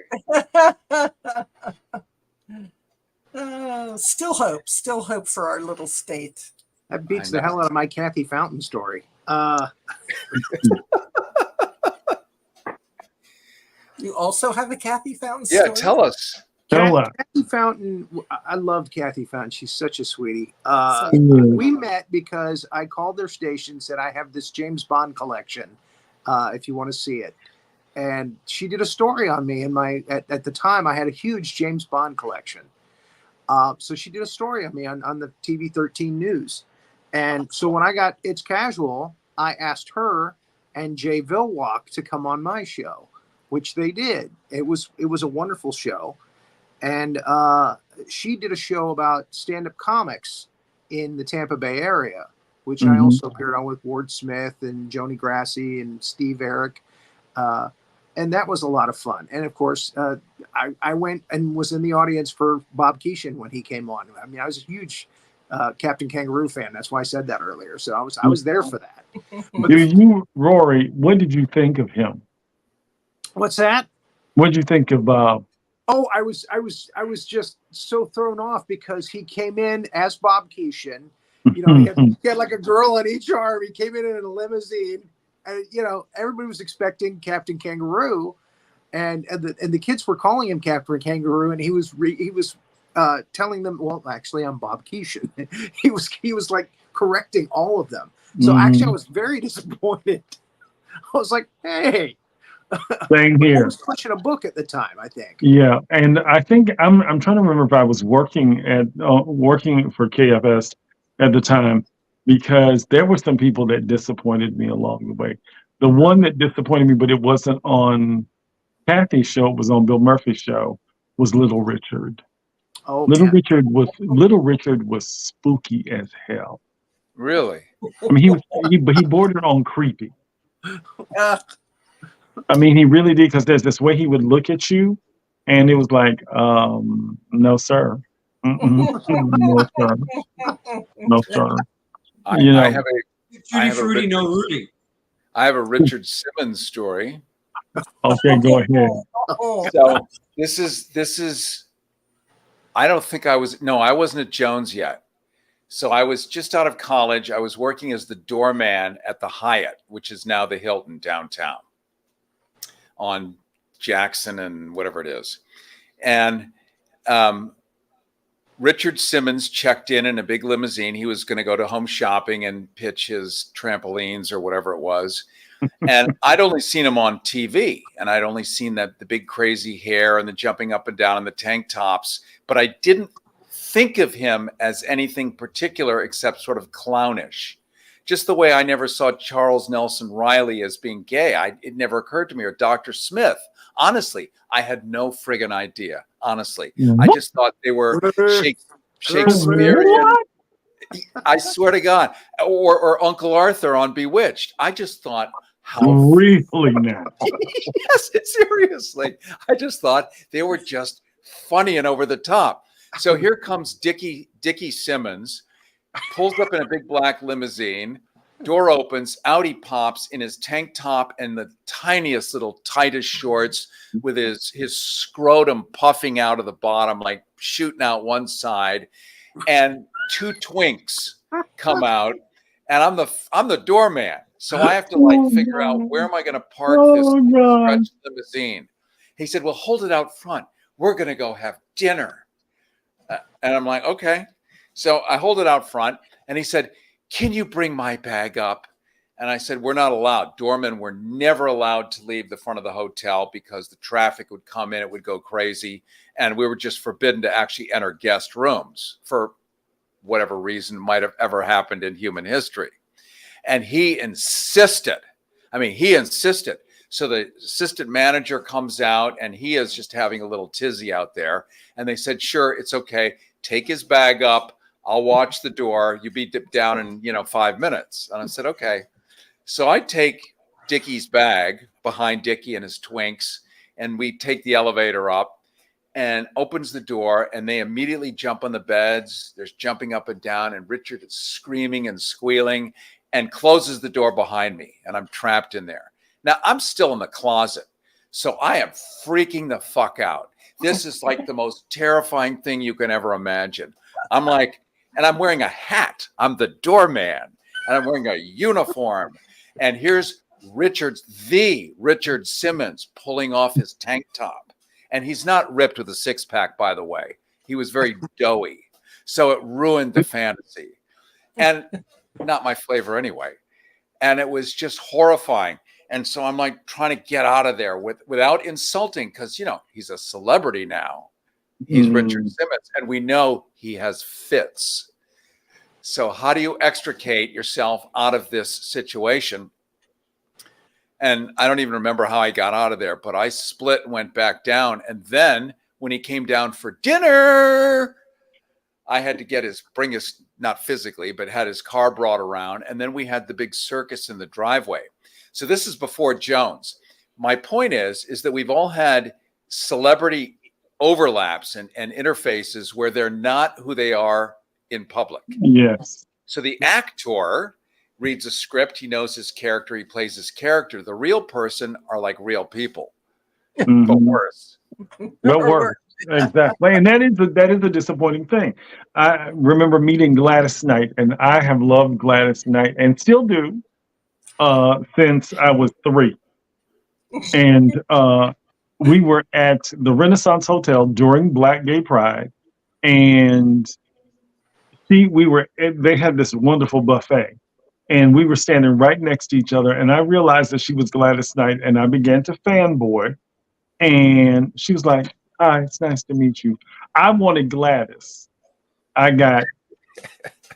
Still hope for our little state. That beats the hell out of my Kathy Fountain story. You also have a Kathy Fountain story? Yeah, tell us. Kathy Fountain, I loved Kathy Fountain. She's such a sweetie. We met because I called their station, said, I have this James Bond collection, if you want to see it. And she did a story on me. At the time, I had a huge James Bond collection. So she did a story on me on the TV 13 News. And so when I got It's Casual, I asked her and Jay Vilwalk to come on my show, which they did. It was a wonderful show. And she did a show about stand-up comics in the Tampa Bay area, which I also appeared on with Ward Smith and Joni Grassi and Steve Eric. And that was a lot of fun. And of course, I went and was in the audience for Bob Keeshan when he came on. I mean, I was a huge Captain Kangaroo fan. That's why I said that earlier. So I was there for that. Rory, what did you think of him? What's that? What did you think of Bob? Oh, I was just so thrown off because he came in as Bob Keeshan. He had like a girl on each arm. He came in a limousine, and everybody was expecting Captain Kangaroo, and the kids were calling him Captain Kangaroo, and he was telling them, well, actually, I'm Bob Keeshan. he was like correcting all of them. So actually, I was very disappointed. I was like, hey. Same here. I was pushing a book at the time, I think. Yeah, and I think I'm trying to remember if I was working for KFS at the time, because there were some people that disappointed me along the way. The one that disappointed me, but it wasn't on Kathy's show, it was on Bill Murphy's show, was Little Richard. Oh, Little Richard was spooky as hell. Really? I mean, he bordered on creepy. I mean, he really did, because there's this way he would look at you, and it was like, no, sir. No, sir. No, sir. I have Fruity, no Rudy. I have a Richard Simmons story. Okay, go ahead. So this is. I wasn't at Jones yet. So I was just out of college. I was working as the doorman at the Hyatt, which is now the Hilton downtown on Jackson and whatever it is. And Richard Simmons checked in a big limousine. He was going to go to Home Shopping and pitch his trampolines or whatever it was. And I'd only seen him on TV, and I'd only seen the big crazy hair and the jumping up and down in the tank tops. But I didn't think of him as anything particular except sort of clownish. Just the way I never saw Charles Nelson Riley as being gay. It never occurred to me, or Dr. Smith. Honestly, I had no friggin' idea. Honestly, I just thought they were Shakespearean. I swear to God, or Uncle Arthur on Bewitched. I just thought, how really now? Yes, seriously. I just thought they were just funny and over the top. So here comes Dickie Simmons, pulls up in a big black limousine. Door opens, out he pops in his tank top and the tiniest little tightest shorts with his scrotum puffing out of the bottom, like shooting out one side, and two twinks come out, and I'm the doorman, so I have to figure out where am I going to park this stretch limousine. He said, "Well, hold it out front. We're going to go have dinner," and I'm like, "Okay." So I hold it out front, and he said, "Can you bring my bag up?" And I said, "We're not allowed. Doormen were never allowed to leave the front of the hotel because the traffic would come in, it would go crazy. And we were just forbidden to actually enter guest rooms for whatever reason might have ever happened in human history." And he insisted. So the assistant manager comes out, and he is just having a little tizzy out there. And they said, "Sure, it's okay. Take his bag up. I'll watch the door. You be dipped down in 5 minutes." And I said, "Okay." So I take Dickie's bag behind Dickie and his twinks, and we take the elevator up, and opens the door, and they immediately jump on the beds. There's jumping up and down, and Richard is screaming and squealing and closes the door behind me, and I'm trapped in there. Now, I'm still in the closet, so I am freaking the fuck out. This is like the most terrifying thing you can ever imagine. I'm like, and I'm wearing a hat. I'm the doorman, and I'm wearing a uniform. And here's Richard Simmons pulling off his tank top. And he's not ripped with a six-pack, by the way. He was very doughy. So it ruined the fantasy. And not my flavor anyway. And it was just horrifying. And so I'm like trying to get out of there without insulting, because, he's a celebrity now. He's Richard Simmons, and we know he has fits. So how do you extricate yourself out of this situation? And I don't even remember how I got out of there, but I split and went back down. And then when he came down for dinner, I had to bring his, not physically, but had his car brought around. And then we had the big circus in the driveway. So this is before Jones. My point is that we've all had celebrity overlaps and interfaces where they're not who they are in public. Yes. So the actor reads a script, he knows his character, he plays his character. The real person are like real people, but worse. But worse. Exactly. And that is a disappointing thing. I remember meeting Gladys Knight, and I have loved Gladys Knight and still do since I was 3. And we were at the Renaissance Hotel during Black Gay Pride, and they had this wonderful buffet, and we were standing right next to each other, and I realized that she was Gladys Knight, and I began to fanboy, and she was like, "Hi, it's nice to meet you." I wanted Gladys. I got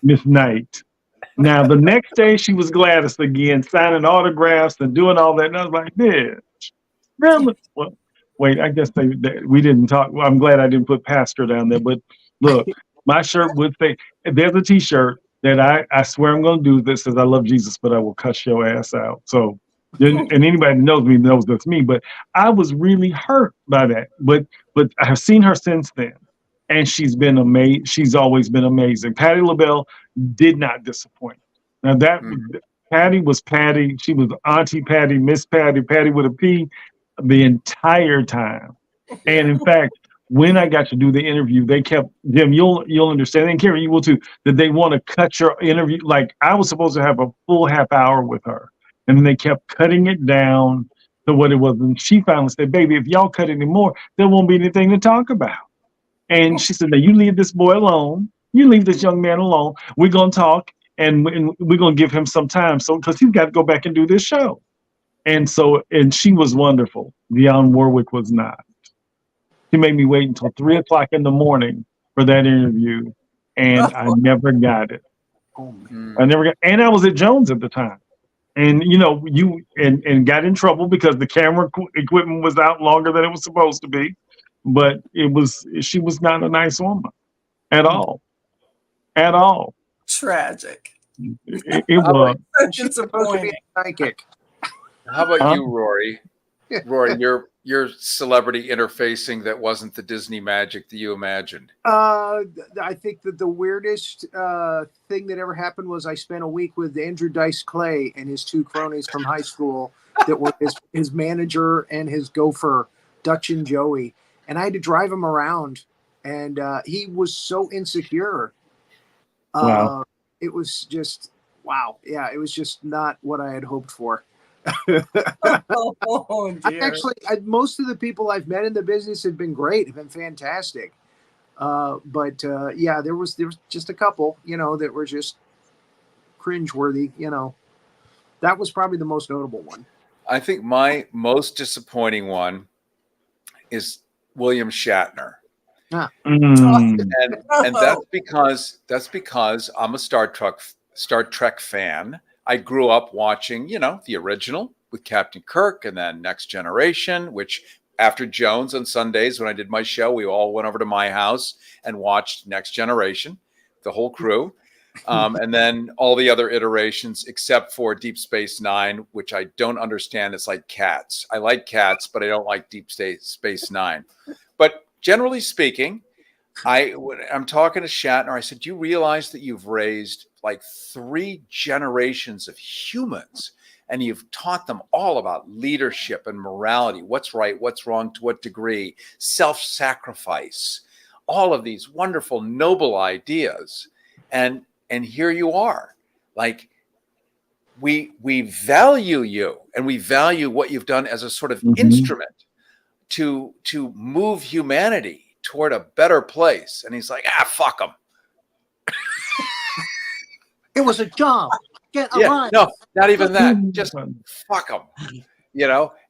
Miss Knight. Now, the next day, she was Gladys again, signing autographs and doing all that, and I was like, "Bitch, really?" Well, wait, I guess we didn't talk. Well, I'm glad I didn't put pastor down there, but look, my shirt would say, there's a t-shirt that I swear I'm going to do that says, "I love Jesus, but I will cuss your ass out." So, and anybody who knows me knows that's me, but I was really hurt by that. But I have seen her since then, and she's been amazing. She's always been amazing. Patti LaBelle did not disappoint. Now Patti was Patti. She was Auntie Patti, Miss Patti, Patti with a P the entire time. And in fact, when I got to do the interview, they kept, Jim, you'll understand, and Cary, you will too, that they want to cut your interview. Like, I was supposed to have a full half hour with her, and then they kept cutting it down to what it was. And she finally said, "Baby, if y'all cut any more, there won't be anything to talk about." And she said, now you leave this boy alone. You leave this young man alone. We're going to talk and we're going to give him some time. So, because he's got to go back and do this show. And so, and she was wonderful. Dionne Warwick was not. She made me wait until 3 o'clock in the morning for that interview. And I never got it. Oh, man. I never got, and I was at Jones at the time. And and got in trouble because the camera equipment was out longer than it was supposed to be. But she was not a nice woman at all. At all. Tragic. It was. She's supposed to be a psychic. How about you, Rory? Yeah. Rory, your celebrity interfacing that wasn't the Disney magic that you imagined. I think that the weirdest thing that ever happened was I spent a week with Andrew Dice Clay and his two cronies from high school that were his manager and his gopher, Dutch and Joey. And I had to drive him around, and he was so insecure. Wow. It was just, wow. Yeah, it was just not what I had hoped for. Oh, dear. Most of the people I've met in the business have been great, have been fantastic. But there was just a couple, that were just cringeworthy. That was probably the most notable one. I think my most disappointing one is William Shatner. Mm. And that's because I'm a Star Trek fan. I grew up watching, the original with Captain Kirk, and then Next Generation, which after Jones on Sundays when I did my show, we all went over to my house and watched Next Generation, the whole crew. And then all the other iterations except for Deep Space Nine, which I don't understand. It's like Cats. I like Cats, but I don't like Deep Space Nine. But generally speaking, I'm talking to Shatner. I said, do you realize that you've raised like 3 generations of humans and you've taught them all about leadership and morality, what's right, what's wrong, to what degree, self-sacrifice, all of these wonderful, noble ideas. And here you are. Like, we value you, and we value what you've done as a sort of instrument to move humanity toward a better place. And he's like, fuck them. It was a job. Get a line. No, not even that. Just fuck them.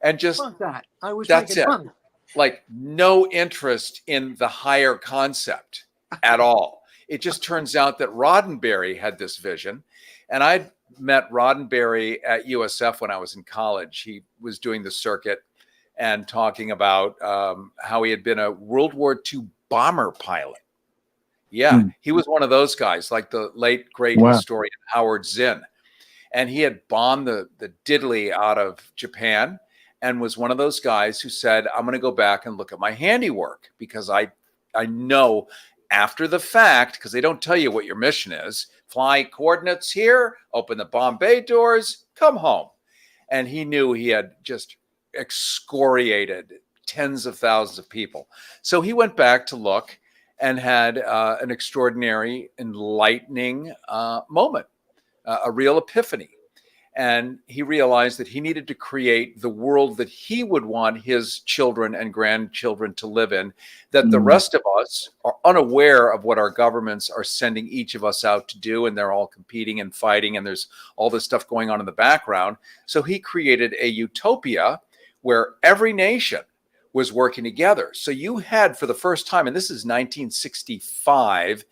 And just Fuck that. I was that's making it. fun. Like, no interest in the higher concept at all. It just turns out that Roddenberry had this vision. And I'd met Roddenberry at USF when I was in college. He was doing the circuit and talking about how he had been a World War II bomber pilot. Yeah, he was one of those guys, like the late, great historian Howard Zinn. And he had bombed the diddly out of Japan and was one of those guys who said, I'm going to go back and look at my handiwork, because I know after the fact, because they don't tell you what your mission is, fly coordinates here, open the bomb bay doors, come home. And he knew he had just excoriated tens of thousands of people. So he went back to look and had an extraordinary, enlightening moment, a real epiphany. And he realized that he needed to create the world that he would want his children and grandchildren to live in, that the rest of us are unaware of what our governments are sending each of us out to do. And they're all competing and fighting, and there's all this stuff going on in the background. So he created a utopia where every nation was working together. So you had, for the first time, and this is 1965,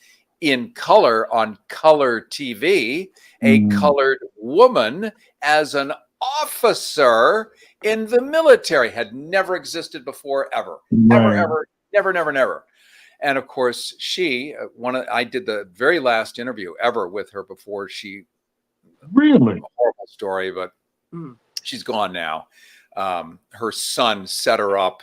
in color on color TV, a colored woman as an officer in the military. Had never existed before, ever. Never. And of course, I did the very last interview ever with her before she, really, a horrible story, but she's gone now. Her son set her up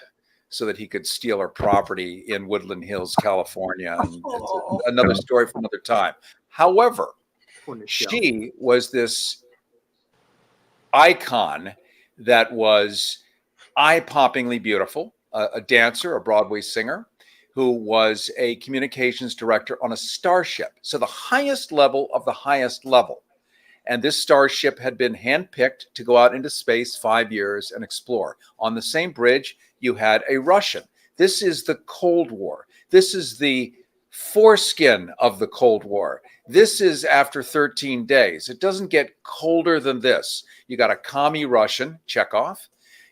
so that he could steal her property in Woodland Hills, California. And it's another story for another time. However, she was this icon that was eye-poppingly beautiful, a dancer, a Broadway singer, who was a communications director on a starship. So the highest level of the highest level. And this starship had been handpicked to go out into space 5 years and explore. On the same bridge, you had a Russian. This is the Cold War. This is the foreskin of the Cold War. This is after 13 days. It doesn't get colder than this. You got a commie Russian, Chekhov.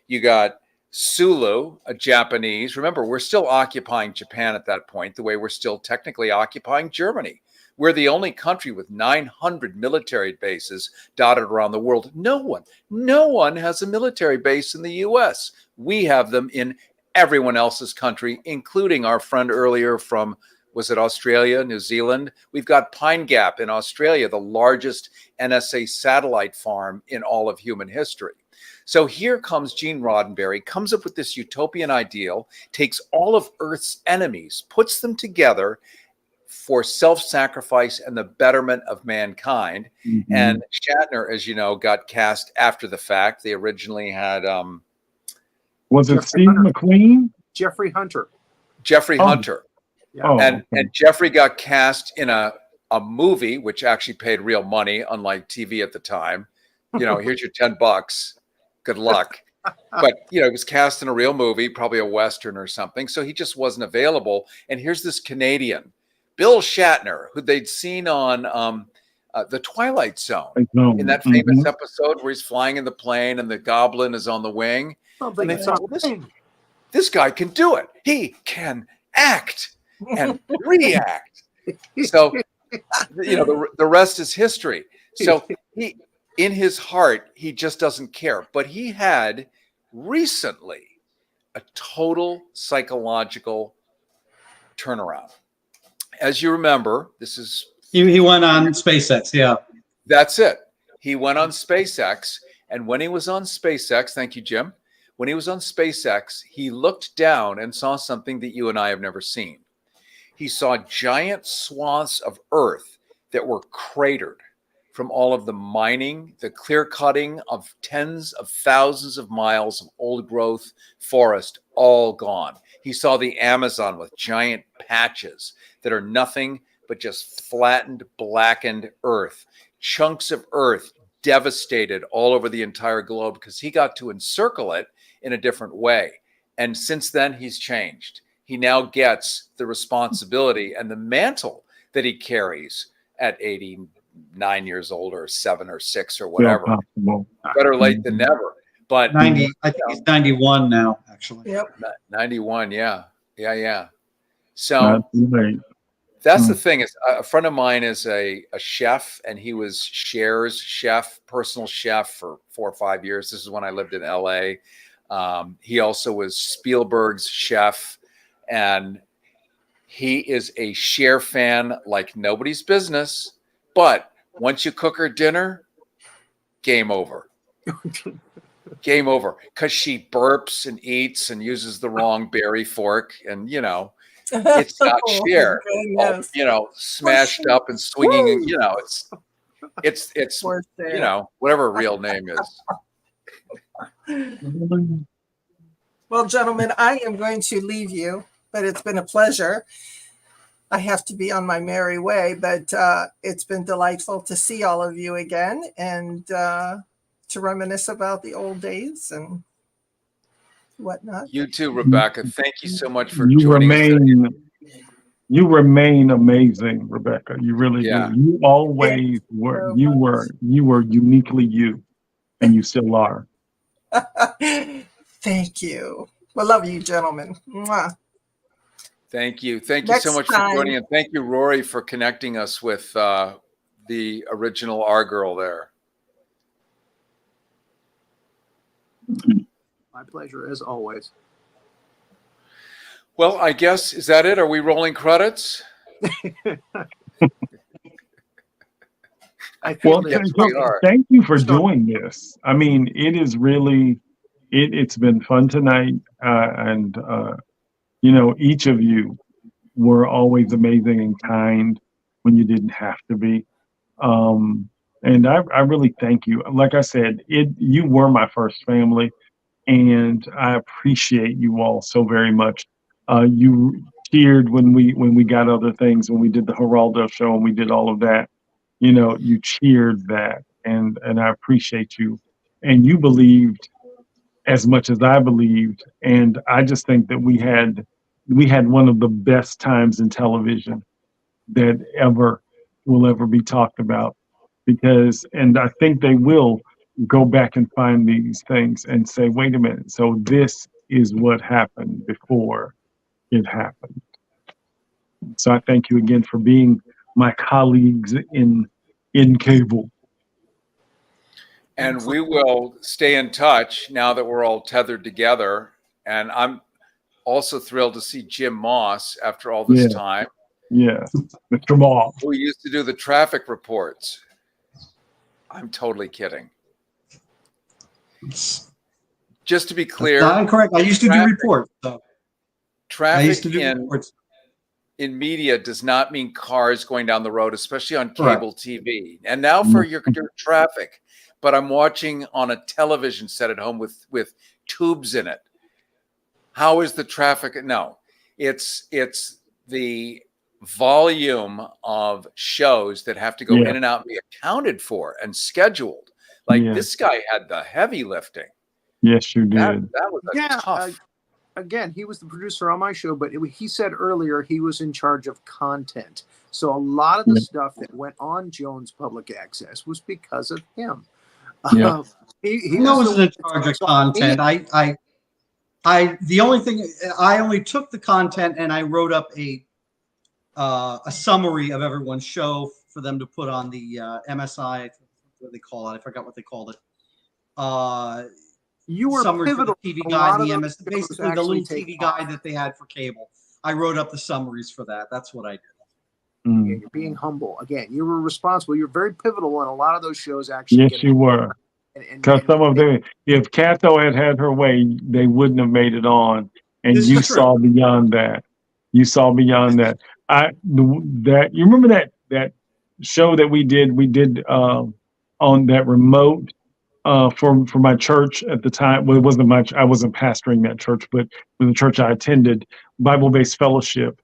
You got Sulu, a Japanese. Remember, we're still occupying Japan at that point, the way we're still technically occupying Germany. We're the only country with 900 military bases dotted around the world. No one has a military base in the US. We have them in everyone else's country, including our friend earlier from, was it Australia, New Zealand? We've got Pine Gap in Australia, the largest NSA satellite farm in all of human history. So here comes Gene Roddenberry, comes up with this utopian ideal, takes all of Earth's enemies, puts them together for self-sacrifice and the betterment of mankind. Mm-hmm. And Shatner, as you know, got cast after the fact. They originally had was it Jeffrey Steve Hunter. McQueen? Jeffrey Hunter. Jeffrey Hunter. Yeah. Oh, And okay. and Jeffrey got cast in a movie which actually paid real money, unlike TV at the time. You know, here's your $10. Good luck. But, you know, he was cast in a real movie, probably a Western or something. So he just wasn't available. And here's this Canadian, Bill Shatner, who they'd seen on The Twilight Zone, in that famous episode where he's flying in the plane and the goblin is on the wing. Something And they thought, that's well, this guy can do it. He can act and react. So, you know, the rest is history. So he, in his heart, he just doesn't care. But he had recently a total psychological turnaround. As you remember, this is... He went on SpaceX, yeah. That's it. He went on SpaceX. And when he was on SpaceX, thank you, Jim. When he was on SpaceX, he looked down and saw something that you and I have never seen. He saw giant swaths of Earth that were cratered from all of the mining, the clear cutting of tens of thousands of miles of old growth forest, all gone. He saw the Amazon with giant patches that are nothing but just flattened, blackened Earth. Chunks of Earth devastated all over the entire globe because he got to encircle it in a different way. And since then, he's changed. He now gets the responsibility and the mantle that he carries at 89 years old or 7 or 6 or whatever. Better late than never. But 90, I think he's 91 now, actually. Yep. 91, yeah. So that's the thing, is a friend of mine is a chef, and he was Cher's chef, personal chef for 4 or 5 years. This is when I lived in LA. He also was Spielberg's chef, and he is a Cher fan like nobody's business. But once you cook her dinner, game over. Game over. Because she burps and eats and uses the wrong berry fork. And, you know, it's got Cher, you know, smashed up and swinging. And, you know, it's you know, whatever her real name is. Well, gentlemen, I am going to leave you, but it's been a pleasure. I have to be on my merry way, but it's been delightful to see all of you again and to reminisce about the old days and whatnot. You too, Rebecca. Thank you so much for joining us. You remain amazing, Rebecca. You really do. You always were. You were uniquely you, and you still are. Thank you. Well, love you, gentlemen. Mwah. Thank you. Thank you so much for joining. And thank you, Rory, for connecting us with the original R girl there. My pleasure, as always. Well, I guess, is that it? Are we rolling credits? Well, thank you for doing this. I mean, it is really, it's been fun tonight. And you know, each of you were always amazing and kind when you didn't have to be. And I really thank you. Like I said, you were my first family, and I appreciate you all so very much. You cheered when we got other things, when we did the Geraldo show and we did all of that. You know, you cheered that, and I appreciate you. And you believed as much as I believed, and I just think that we had we had one of the best times in television that will ever be talked about, because, and I think they will go back and find these things and say, wait a minute, so this is what happened before it happened. So I thank you again for being my colleagues in cable. And we will stay in touch now that we're all tethered together. And I'm also thrilled to see Jim Moss after all this time. Yeah, Mr. Moss. Who used to do the traffic reports. I'm totally kidding. Just to be clear. Not incorrect. I used to do reports. So. Traffic in media does not mean cars going down the road, especially on cable TV. And now for your traffic, but I'm watching on a television set at home with tubes in it. How is the traffic? No, it's the volume of shows that have to go in and out and be accounted for and scheduled. Like this guy had the heavy lifting. Yes, you did. That was tough. Again, he was the producer on my show, but he said earlier he was in charge of content. So a lot of the stuff that went on Jones Public Access was because of him. Yeah. He wasn't in charge of content. The only thing, I only took the content and I wrote up a summary of everyone's show for them to put on the MSI. What they call it? I forgot what they called it. You were pivotal. The TV guide, the MS, basically the little TV guide that they had for cable. I wrote up the summaries for that. That's what I did. Yeah, you're being humble. Again, you were responsible. You're very pivotal in a lot of those shows. Actually, yes, you were. Because some of them, if Catho had her way, they wouldn't have made it on. And you saw beyond that. You saw beyond that. You remember that show that we did on that remote for my church at the time. Well, it wasn't much. I wasn't pastoring that church, but with the church I attended, Bible-based fellowship.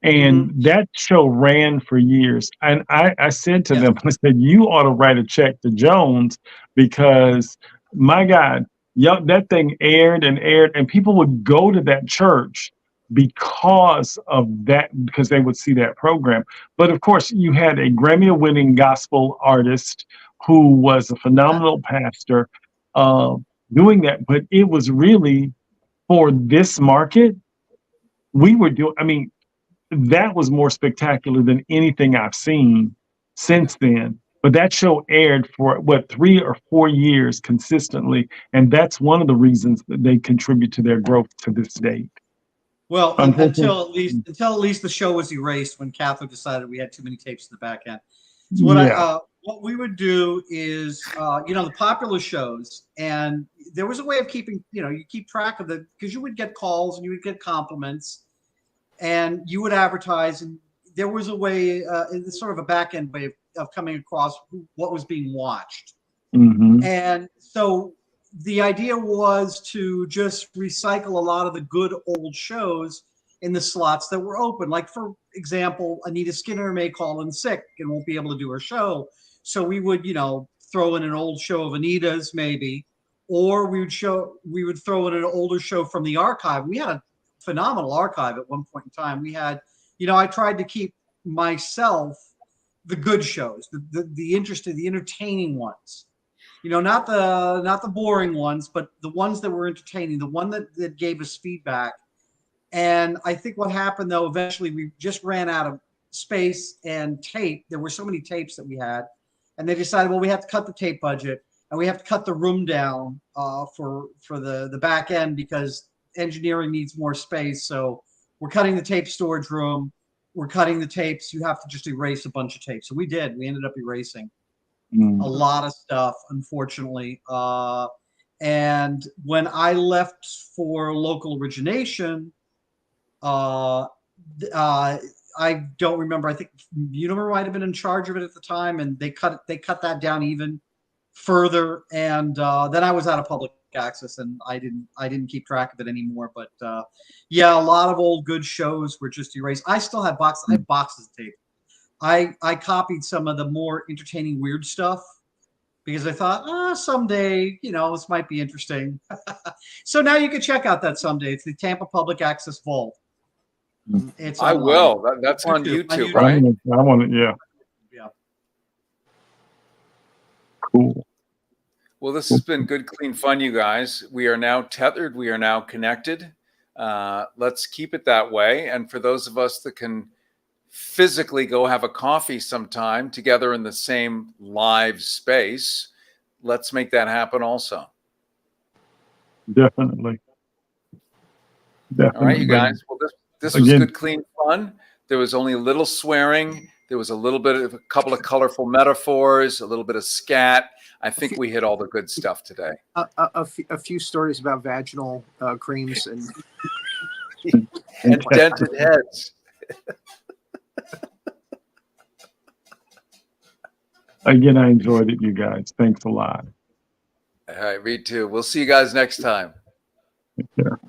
And that show ran for years. And I said to them, I said, you ought to write a check to Jones, because my God, that thing aired, and people would go to that church because of that, because they would see that program. But of course, you had a Grammy-winning gospel artist who was a phenomenal pastor doing that. But it was really for this market. We were doing, that was more spectacular than anything I've seen since then. But that show aired for 3 or 4 years consistently, and that's one of the reasons that they contribute to their growth to this date. Well, until at least the show was erased when Catho decided we had too many tapes in the back end. So what we would do is, the popular shows, and there was a way of keeping, you keep track of because you would get calls and you would get compliments. And you would advertise, and there was a way, sort of a back end way of coming across what was being watched. And so the idea was to just recycle a lot of the good old shows in the slots that were open. Like, for example, Anita Skinner may call in sick and won't be able to do her show. So we would, throw in an old show of Anita's maybe, or we would throw in an older show from the archive. We had a phenomenal archive at one point in time. We had, I tried to keep myself the good shows, the interesting, the entertaining ones, not the boring ones, but the ones that were entertaining, the one that gave us feedback. And I think what happened, though, eventually we just ran out of space and tape. There were so many tapes that we had, and they decided, well, we have to cut the tape budget and we have to cut the room down for the back end, because engineering needs more space. So we're cutting the tape storage room. We're cutting the tapes. You have to just erase a bunch of tapes. So we did. We ended up erasing a lot of stuff, unfortunately. And when I left for local origination, I don't remember. I think Unimer might have been in charge of it at the time, and they cut that down even further. And then I was out of public access, and I didn't keep track of it anymore. But a lot of old good shows were just erased. I still have boxes. I have boxes of tape. I copied some of the more entertaining weird stuff because I thought, someday, this might be interesting. So now you can check out that someday. It's the Tampa Public Access Vault. It's I online. will. That's on YouTube. YouTube, On right? I want it. Yeah. Yeah. Cool. Well, this has been good, clean fun, you guys. We are now tethered. We are now connected. Let's keep it that way. And for those of us that can physically go have a coffee sometime together in the same live space, let's make that happen also. Definitely. Definitely. All right, you guys. Well, this was Again, good, clean fun. There was only a little swearing. There was a little bit of a couple of colorful metaphors, a little bit of scat. I think we hit all the good stuff today. A few stories about vaginal creams and And dented heads. Again, I enjoyed it, you guys. Thanks a lot. All right, me too. We'll see you guys next time. Take care.